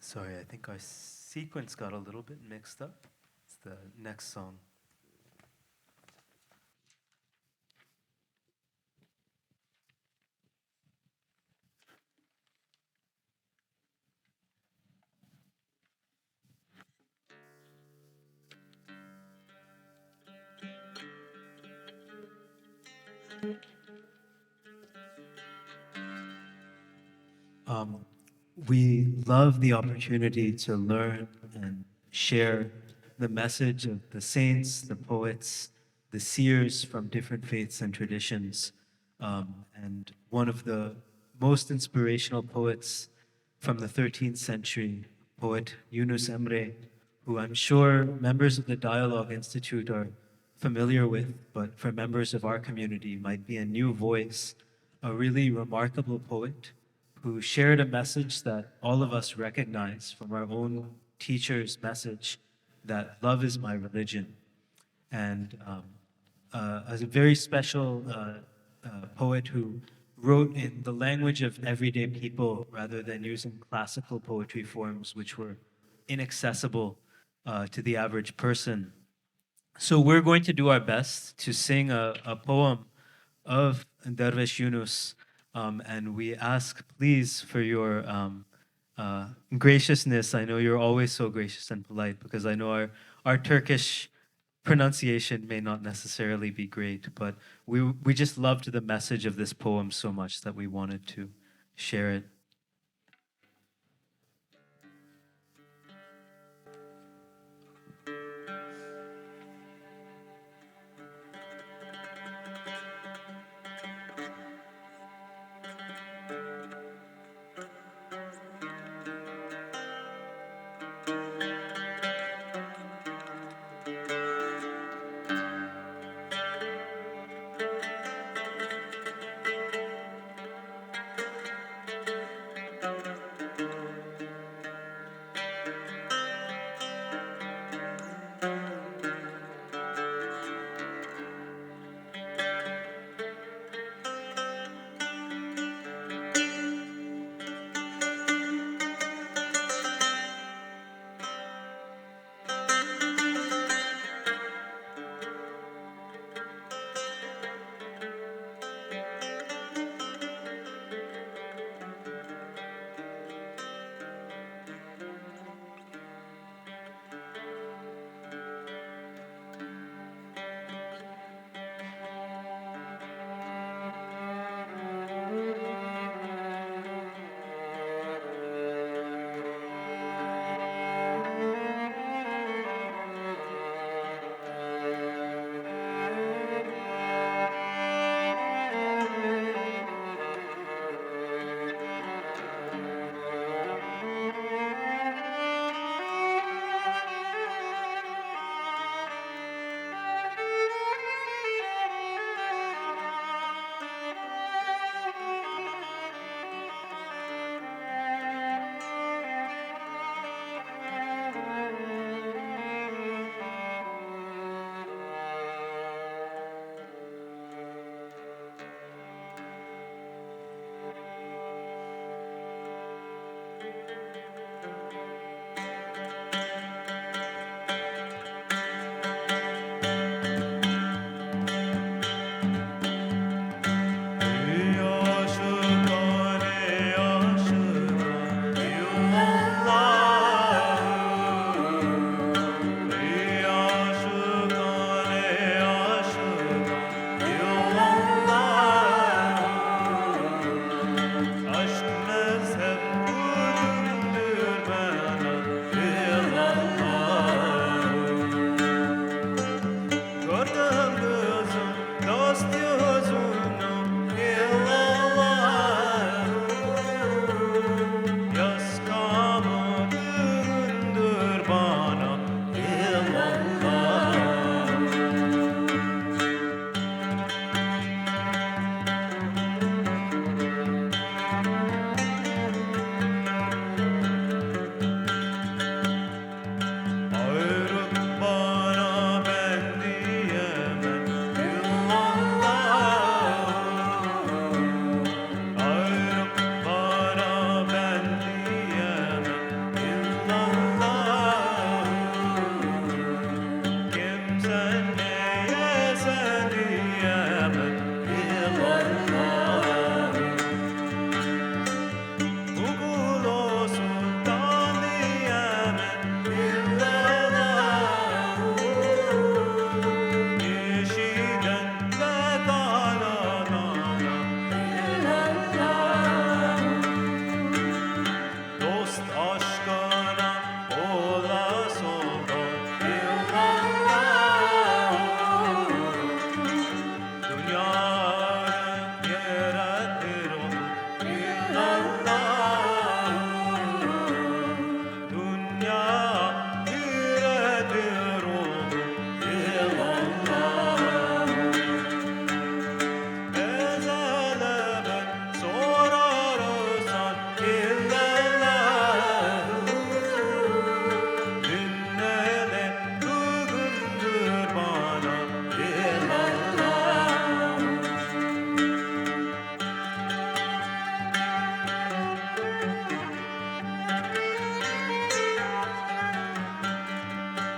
Speaker 11: Sorry, I think our sequence got a little bit mixed up. It's the next song. We love the opportunity to learn and share the message of the saints, the poets, the seers from different faiths and traditions. And one of the most inspirational poets from the 13th century, poet Yunus Emre, who I'm sure members of the Dialogue Institute are familiar with, but for members of our community might be a new voice, a really remarkable poet who shared a message that all of us recognize from our own teacher's message, that love is my religion. And as a very special poet who wrote in the language of everyday people rather than using classical poetry forms which were inaccessible to the average person. So we're going to do our best to sing a poem of Dervish Yunus, and we ask please for your graciousness. I know you're always so gracious and polite, because I know our Turkish pronunciation may not necessarily be great, but we just loved the message of this poem so much that we wanted to share it.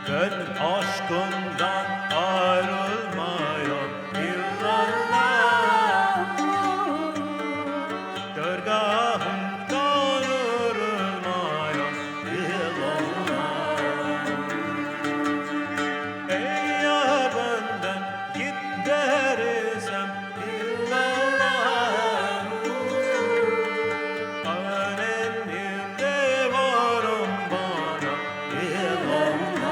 Speaker 11: Ben aşkından ayrılmayam illallah. Dergahından ayrılmayam illallah. Ey ya benden git dersem illallah. Aleminde varım bana illallah.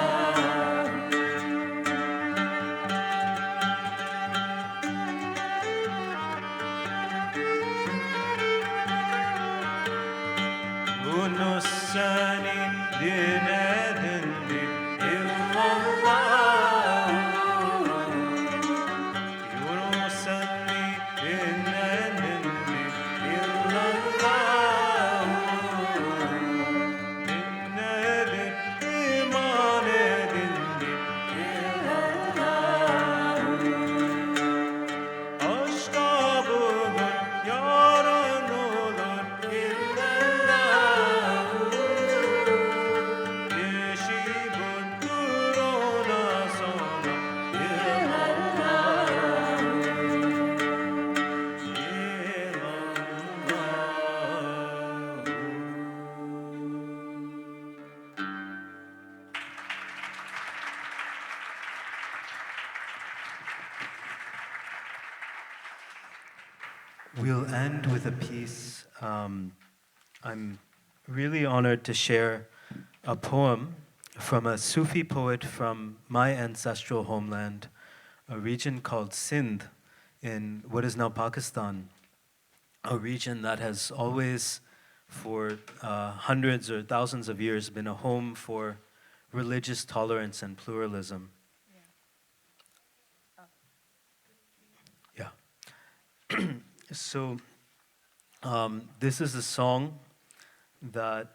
Speaker 11: Yunus seni dinledindi illallah. Yunus seni dinledindi illallah. Dinledin iman edindi illallah. Aşka bugün yarın olur illallah. Yeşi budur ona sonra illallah. We'll end with a piece. I'm really honored to share a poem from a Sufi poet from my ancestral homeland, a region called Sindh in what is now Pakistan, a region that has always, for hundreds or thousands of years, been a home for religious tolerance and pluralism. Yeah. So, this is a song that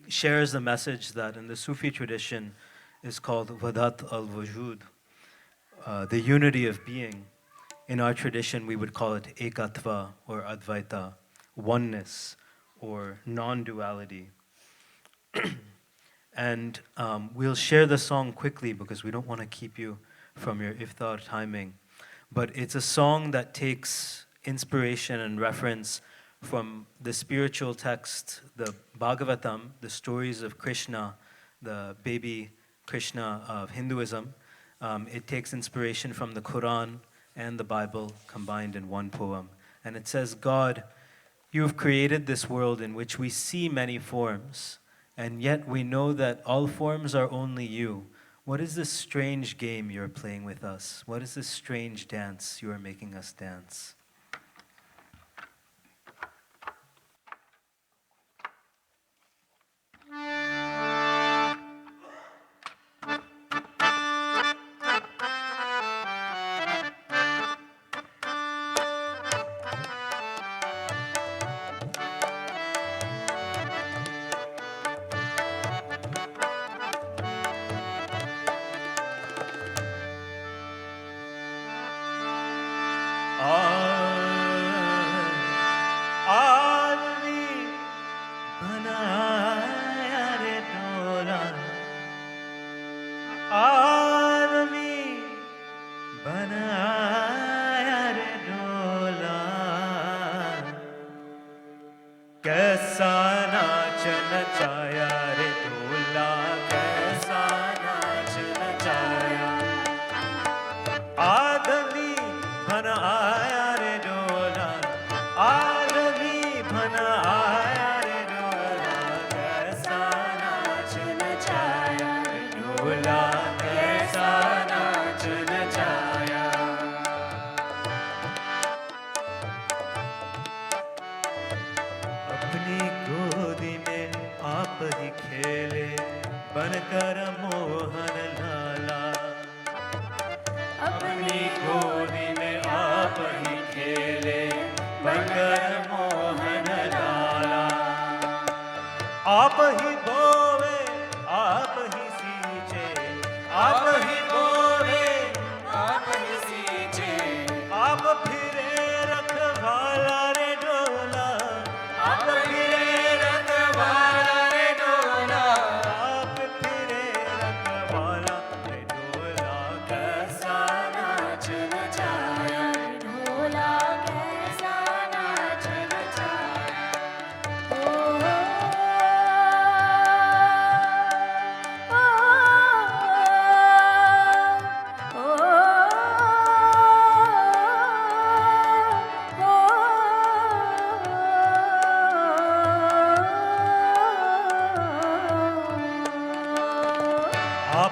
Speaker 11: shares the message that in the Sufi tradition is called Wadat al-Wujud, the unity of being. In our tradition, we would call it Ekatva or Advaita, oneness or non-duality. And we'll share the song quickly because we don't want to keep you from your iftar timing. But it's a song that takes inspiration and reference from the spiritual text, the Bhagavatam, the stories of Krishna, the baby Krishna of Hinduism. It takes inspiration from the Quran and the Bible combined in one poem. And it says, God, you have created this world in which we see many forms, and yet we know that all forms are only you. What is this strange game you're playing with us? What is this strange dance you are making us dance?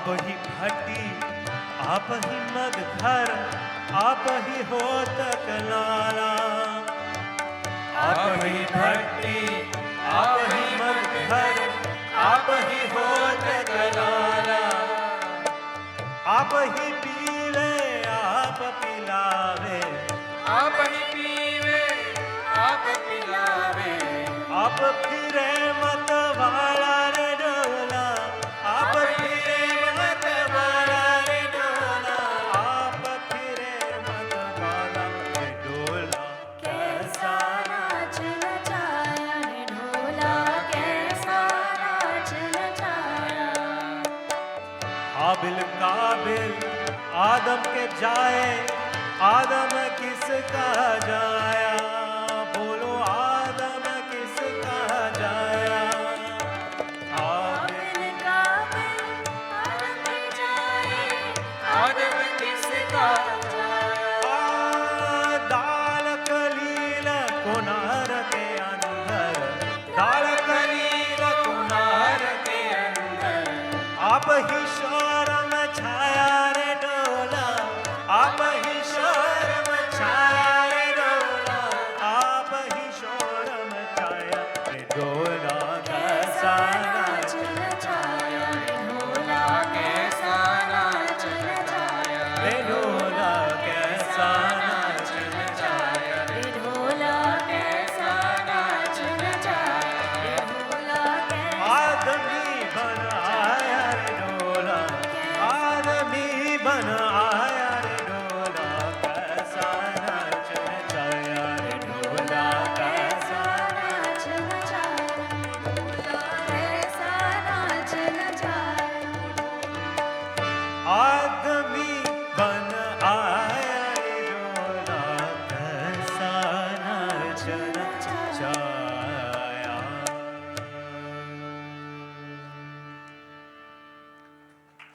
Speaker 11: आप ही भट्टी आप ही मगधर आप ही होत कलाला आप ही भट्टी आप ही मगधर आप ही होत कलाला आप ही पीवे आप पिलावे आप ही पीवे आप पिलावे आप फिरे मत वाला रे डोला आप फिरे मत वाला रे डोला आप फिरे मत वाला रे डोला
Speaker 9: कैसा नाच नचाया रे ढोला कैसा नाच नचाया
Speaker 11: हाबिल काबिल आदम के जाए आदम किसका जाया बोलो आदम किसका जाया
Speaker 9: काबिल काबिल आदम के जाए आदम किसका जाया
Speaker 11: दाल कलील कुनार के अंदर दाल कलील कुनार के अंदर आप ही शर्म छाया रे डोला आप ही शर्म छाया रे डोला आप ही शर्म छाया रे डोला कैसा
Speaker 9: नाच नचाया रे ढोला कैसा नाच नचाया
Speaker 11: रे डोला कैसा नाच नचाया
Speaker 9: रे ढोला कैसा नाच नचाया रे ढोला कैसा
Speaker 11: आदमी बन आया रे डोला आदमी बन आया रे डोला कैसा नाच नचाया रे डोला कैसा
Speaker 9: नाच नचाया ढोला कैसा नाच नचाया
Speaker 11: आदमी बन आया रे डोला कैसा नाच नचाया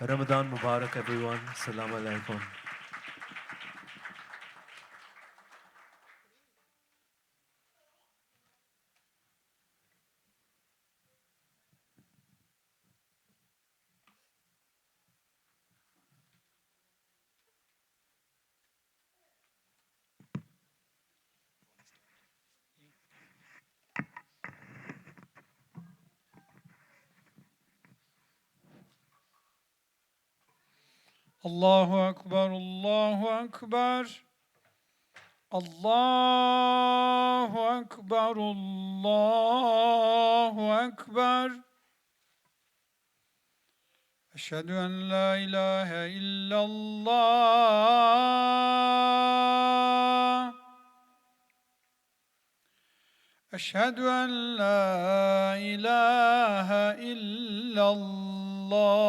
Speaker 11: Ramadan Mubarak everyone. Assalamu alaikum.
Speaker 12: Allahu Akbar, Allahu Akbar. Allahu Akbar, Allahu Akbar. Eşhedü en la ilahe illallah. Eşhedü en la ilahe illallah.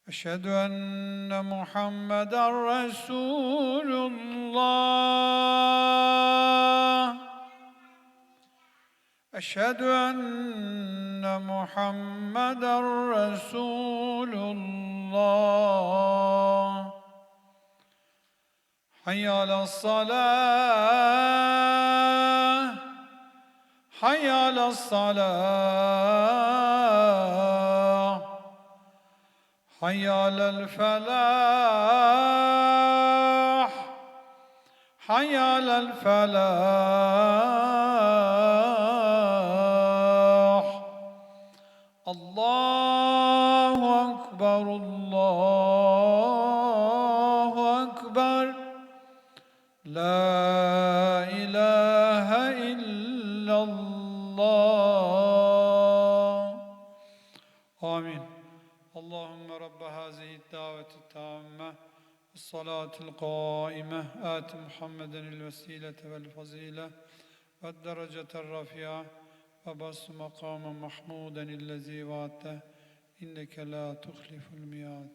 Speaker 12: أشهد أن محمدا رسول الله أشهد أن محمدا رسول الله حي على الصلاة حي على الصلاة حي على الفلاح حي على الفلاح الله أكبر الله أكبر لا إله إلا الله آمين اللهم رب هذه الدعوة التامة الصلاة القائمة آت محمدا الوسيلة والفضيلة والدرجة الرفيعة وبس مقام محمودا الذي وعدته إنك لا تخلف الميعاد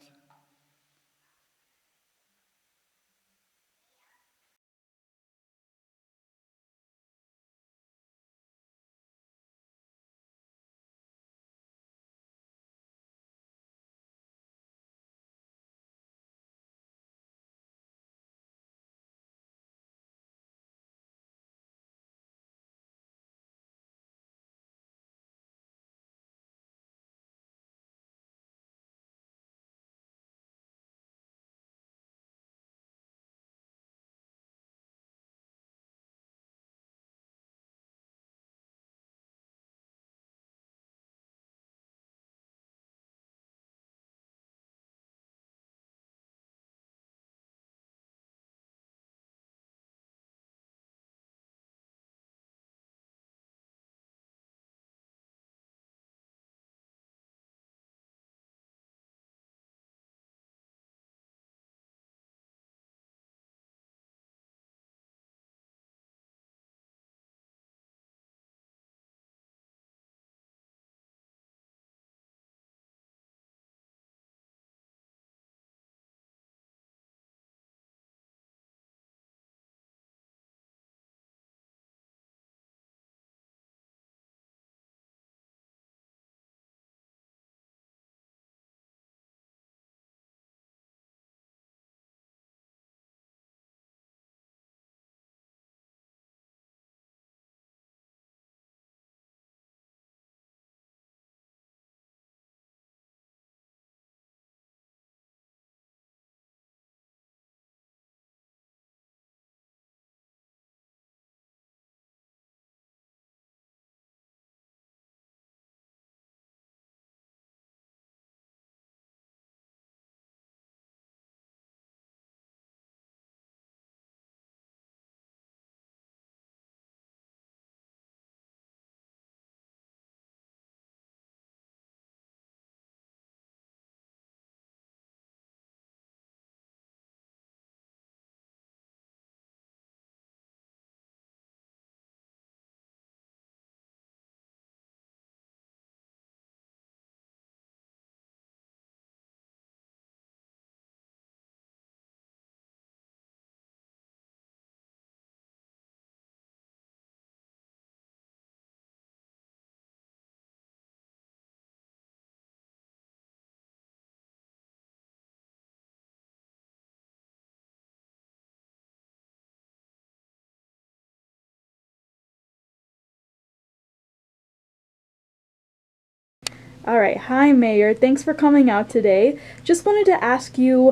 Speaker 13: All right. Hi, Mayor. Thanks for coming out today. Just wanted to ask you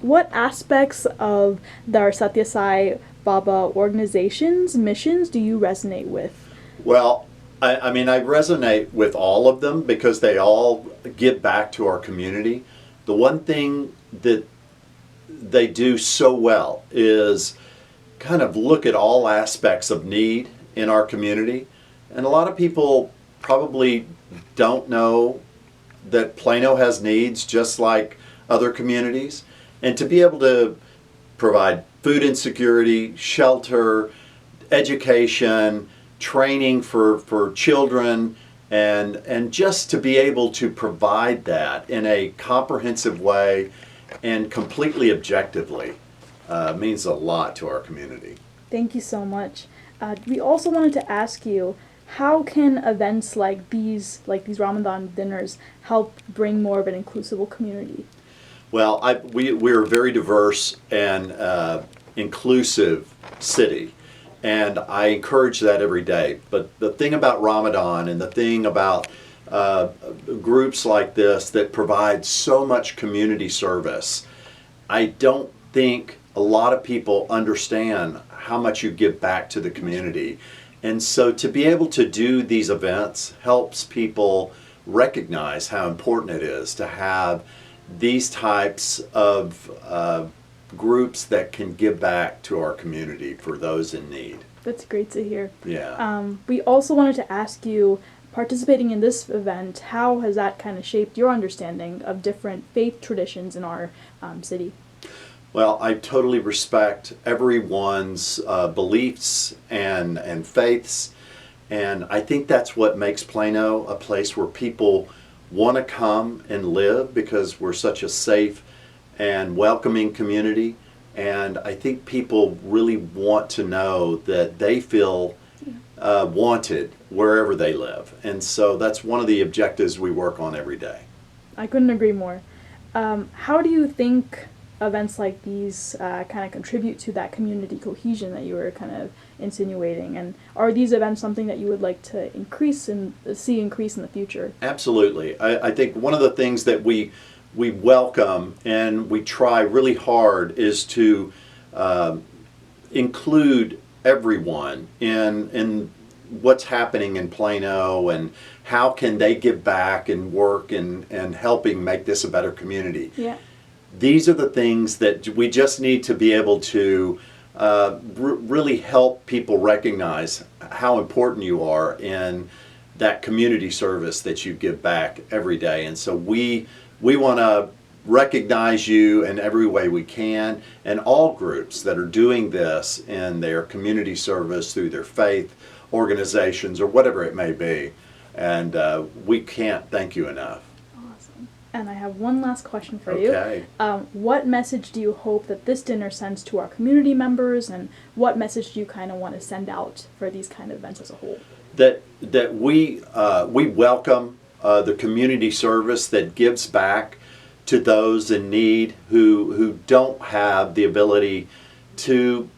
Speaker 13: what aspects of the Satya Sai Baba organization's missions do you resonate with?
Speaker 5: Well, I mean, I resonate with all of them because they all give back to our community. The one thing that they do so well is kind of look at all aspects of need in our community. And a lot of people probably don't know that Plano has needs just like other communities. And to be able to provide food insecurity, shelter, education, training for children, and just to be able to provide that in a comprehensive way and completely objectively means a lot to our community.
Speaker 13: Thank you so much. We also wanted to ask you, how can events like these Ramadan dinners, help bring more of an inclusive community?
Speaker 5: Well, we're a very diverse and inclusive city, and I encourage that every day. But the thing about Ramadan and the thing about groups like this that provide so much community service, I don't think a lot of people understand how much you give back to the community. And so to be able to do these events helps people recognize how important it is to have these types of groups that can give back to our community for those in need.
Speaker 13: That's great to hear.
Speaker 5: Yeah.
Speaker 13: We also wanted to ask you, participating in this event, how has that kind of shaped your understanding of different faith traditions in our city?
Speaker 5: Well, I totally respect everyone's beliefs and faiths, and I think that's what makes Plano a place where people want to come and live, because we're such a safe and welcoming community. And I think people really want to know that they feel wanted wherever they live. And so that's one of the objectives we work on every day.
Speaker 13: I couldn't agree more. How do you think events like these kind of contribute to that community cohesion that you were kind of insinuating? And are these events something that you would like to see increase in the future?
Speaker 5: Absolutely. I think one of the things that we welcome and we try really hard is to include everyone in what's happening in Plano and how can they give back and work and helping make this a better community.
Speaker 13: Yeah.
Speaker 5: These are the things that we just need to be able to really help people recognize how important you are in that community service that you give back every day. And so we want to recognize you in every way we can, and all groups that are doing this in their community service through their faith organizations or whatever it may be. And we can't thank you enough.
Speaker 13: And I have one last question for
Speaker 5: Okay.
Speaker 13: you. What message do you hope that this dinner sends to our community members, and what message do you kind of want to send out for these kind of events as a whole?
Speaker 5: That we welcome the community service that gives back to those in need who don't have the ability to,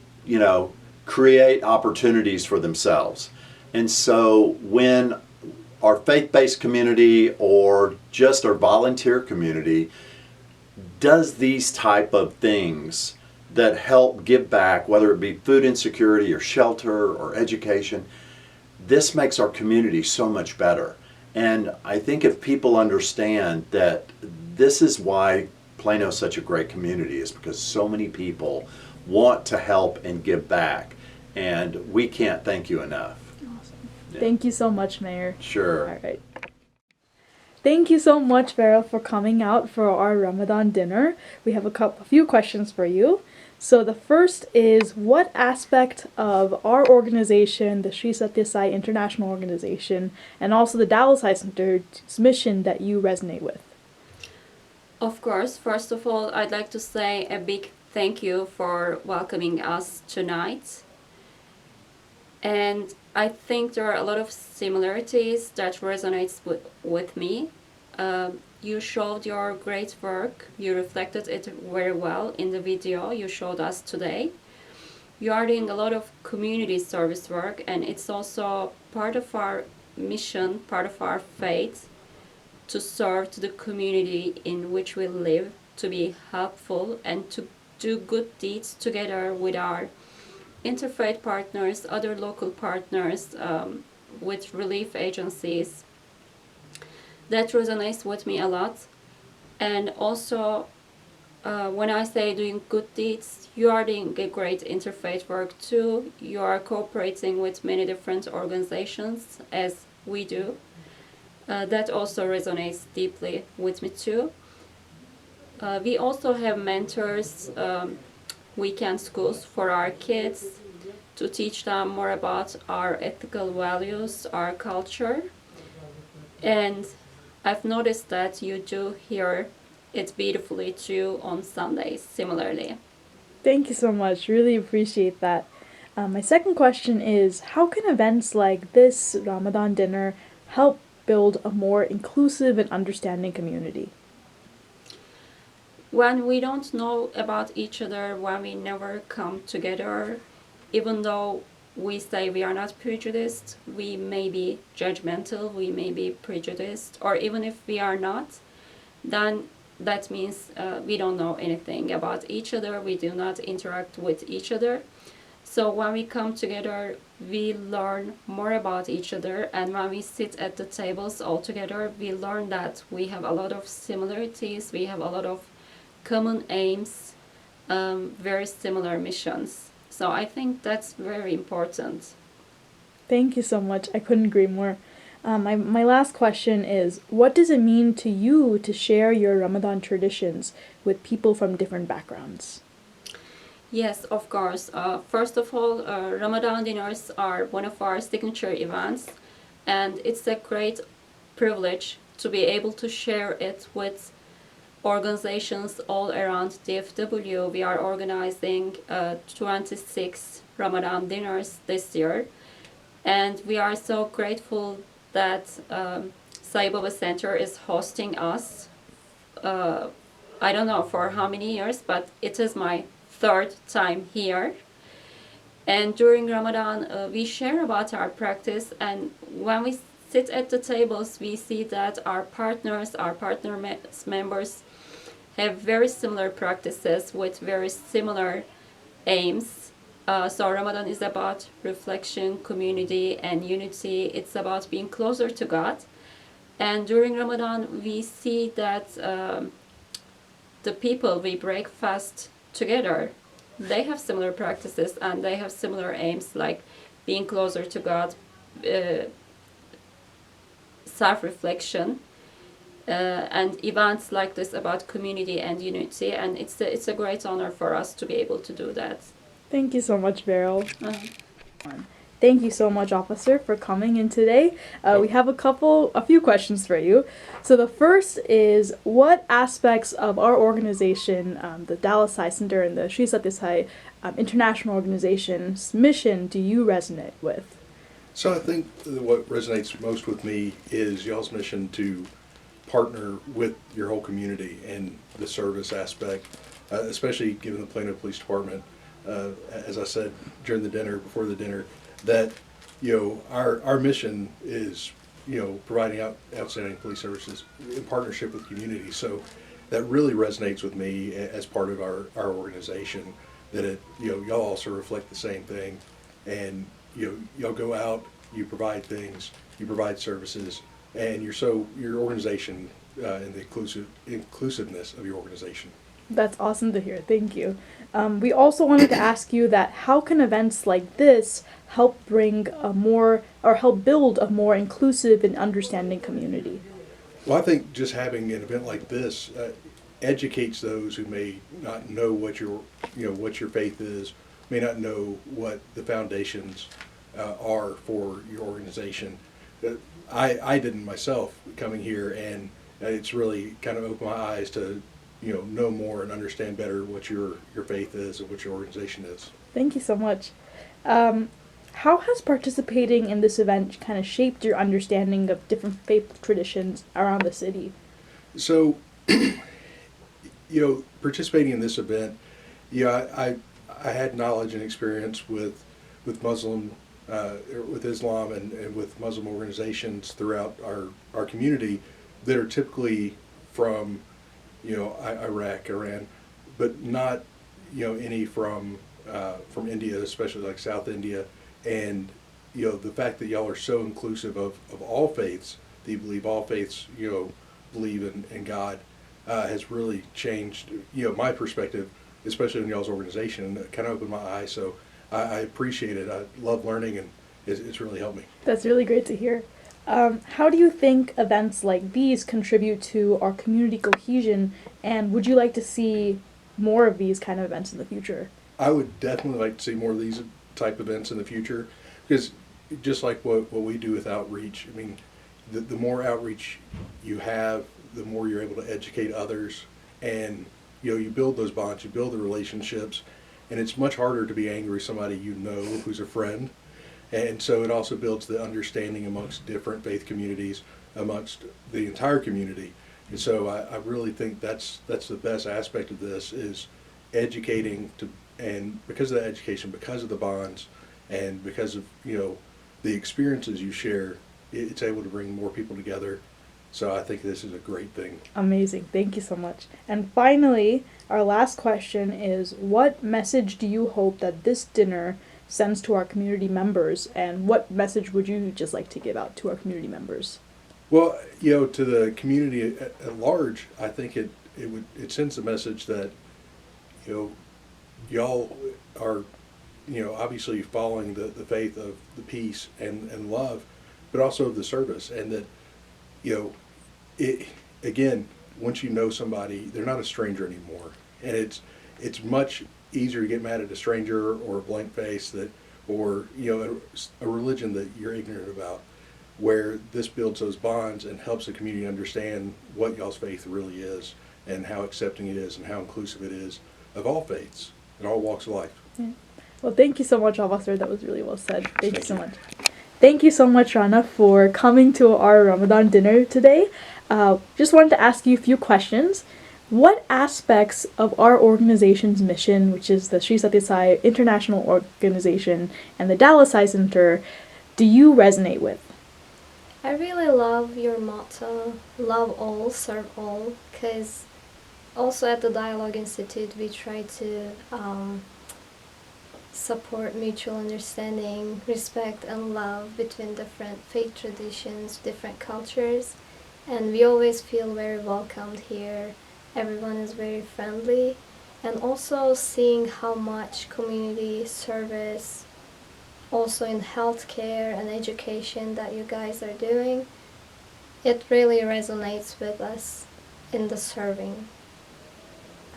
Speaker 5: create opportunities for themselves. And so when our faith-based community or just our volunteer community does these type of things that help give back, whether it be food insecurity or shelter or education, this makes our community so much better. And I think if people understand that this is why Plano is such a great community, is because so many people want to help and give back, and we can't thank you enough. Yeah.
Speaker 13: Thank you so much, Mayor.
Speaker 5: Sure.
Speaker 13: All right. Thank you so much, Beril, for coming out for our Ramadan dinner. We have a few questions for you. So the first is, what aspect of our organization, the Sri Satya Sai International Organization, and also the Dallas Sai Center's mission that you resonate with?
Speaker 8: Of course, first of all, I'd like to say a big thank you for welcoming us tonight. And I think there are a lot of similarities that resonates with me. You showed your great work. You reflected it very well in the video you showed us today. You are doing a lot of community service work, and it's also part of our mission, part of our faith, to serve to the community in which we live, to be helpful and to do good deeds together with our interfaith partners, other local partners, with relief agencies. That resonates with me a lot. And also, when I say doing good deeds, you are doing a great interfaith work too. You are cooperating with many different organizations, as we do. That also resonates deeply with me too. We also have mentors, weekend schools for our kids to teach them more about our ethical values, our culture. And I've noticed that you do hear it beautifully too on Sundays, similarly.
Speaker 13: Thank you so much. Really appreciate that. My second question is, how can events like this Ramadan dinner help build a more inclusive and understanding community?
Speaker 8: When we don't know about each other, when we never come together, even though we say we are not prejudiced, we may be judgmental, we may be prejudiced, or even if we are not, then that means we don't know anything about each other, we do not interact with each other. So when we come together, we learn more about each other, and when we sit at the tables all together, we learn that we have a lot of similarities, we have a lot of common aims, very similar missions. So I think that's very important.
Speaker 13: Thank you so much. I couldn't agree more. My last question is, what does it mean to you to share your Ramadan traditions with people from different backgrounds?
Speaker 8: Yes, of course. First of all, Ramadan dinners are one of our signature events, and it's a great privilege to be able to share it with organizations all around DFW. We are organizing 26 Ramadan dinners this year, and we are so grateful that Sai Center is hosting us. I don't know for how many years, but it is my third time here. And during Ramadan, we share about our practice, and when we sit at the tables, we see that our partners, our partner members have very similar practices with very similar aims. So Ramadan is about reflection, community, and unity. It's about being closer to God. And during Ramadan, we see that the people we break fast together, they have similar practices and they have similar aims, like being closer to God, self-reflection, and events like this about community and unity. And it's a great honor for us to be able to do that.
Speaker 13: Thank you so much, Beril. Thank you so much, Officer, for coming in today. We have a few questions for you. So the first is, what aspects of our organization, the Dallas Sai Center and the Sri Sathya Sai International Organization's mission, do you resonate with?
Speaker 6: So I think what resonates most with me is y'all's mission to partner with your whole community in the service aspect, especially given the Plano Police Department. As I said during the dinner, before the dinner, that our mission is providing outstanding police services in partnership with community. So that really resonates with me as part of our organization. That y'all also reflect the same thing, and y'all go out, you provide things, you provide services, and your organization and the inclusiveness of your organization.
Speaker 13: That's awesome to hear. Thank you. We also wanted to ask you that how can events like this help build a more inclusive and understanding community?
Speaker 6: Well, I think just having an event like this educates those who may not know what your faith is, may not know what the foundations are for your organization. I didn't myself coming here, and it's really kind of opened my eyes to know more and understand better what your faith is and what your organization is.
Speaker 13: Thank you so much. How has participating in this event kind of shaped your understanding of different faith traditions around the city?
Speaker 6: So, participating in this event, I had knowledge and experience with Muslim, with Islam and with Muslim organizations throughout our community, that are typically from, Iraq, Iran, but not, any from India, especially like South India. And, the fact that y'all are so inclusive of all faiths, that you believe all faiths, believe in God, has really changed, my perspective, especially in y'all's organization, and it kind of opened my eyes. So I appreciate it. I love learning, and it's really helped me.
Speaker 13: That's really great to hear. How do you think events like these contribute to our community cohesion, and would you like to see more of these kind of events in the future?
Speaker 6: I would definitely like to see more of these type events in the future, because just like what we do with outreach, I mean, the more outreach you have, the more you're able to educate others, and you build those bonds, you build the relationships, and it's much harder to be angry with somebody who's a friend. And so it also builds the understanding amongst different faith communities, amongst the entire community. And so I really think that's the best aspect of this, is educating and because of the education, because of the bonds, and because of the experiences you share, it's able to bring more people together. So I think this is a great thing.
Speaker 13: Amazing. Thank you so much. And finally, our last question is, what message do you hope that this dinner sends to our community members, and what message would you just like to give out to our community members?
Speaker 6: Well, to the community at large, I think it sends a message that y'all are obviously following the faith of the peace and love, but also the service, and that again, once you know somebody, they're not a stranger anymore, and it's much easier to get mad at a stranger or a blank face or a religion that you're ignorant about, where this builds those bonds and helps the community understand what y'all's faith really is, and how accepting it is, and how inclusive it is of all faiths and all walks of life.
Speaker 13: Yeah. Well, thank you so much, Officer. That was really well said. Thank you so much. Thank you so much, Rana, for coming to our Ramadan dinner today. Just wanted to ask you a few questions. What aspects of our organization's mission, which is the Sri Sathya Sai International Organization and the Dallas Sai Center, do you resonate with?
Speaker 9: I really love your motto, love all, serve all, because also at the Dialogue Institute we try to support mutual understanding, respect and love between different faith traditions, different cultures, and we always feel very welcomed here. Everyone is very friendly, and also seeing how much community service, also in healthcare and education that you guys are doing, it really resonates with us in the serving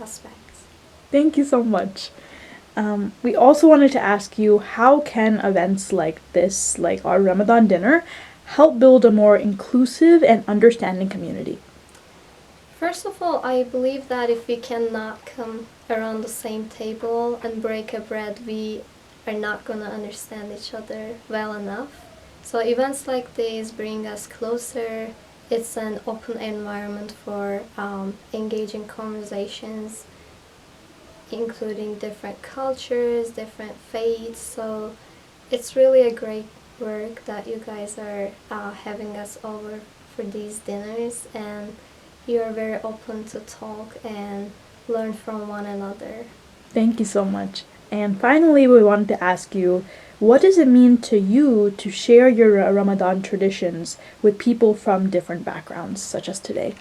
Speaker 9: aspects.
Speaker 13: Thank you so much. We also wanted to ask you, how can events like this, like our Ramadan dinner, help build a more inclusive and understanding community?
Speaker 9: First of all, I believe that if we cannot come around the same table and break a bread, we are not going to understand each other well enough. So events like these bring us closer. It's an open environment for engaging conversations, including different cultures, different faiths. So it's really a great work that you guys are having us over for these dinners, and you are very open to talk and learn from one another.
Speaker 13: Thank you so much. And finally, we wanted to ask you, what does it mean to you to share your Ramadan traditions with people from different backgrounds, such as today?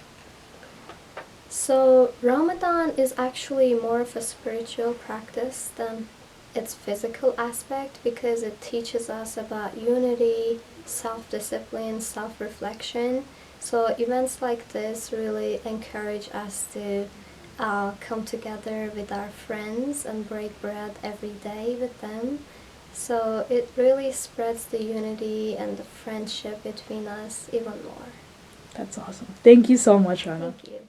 Speaker 9: So Ramadan is actually more of a spiritual practice than its physical aspect, because it teaches us about unity, self-discipline, self-reflection. So events like this really encourage us to come together with our friends and break bread every day with them. So it really spreads the unity and the friendship between us even more.
Speaker 13: That's awesome. Thank you so much, Rana.
Speaker 9: Thank you.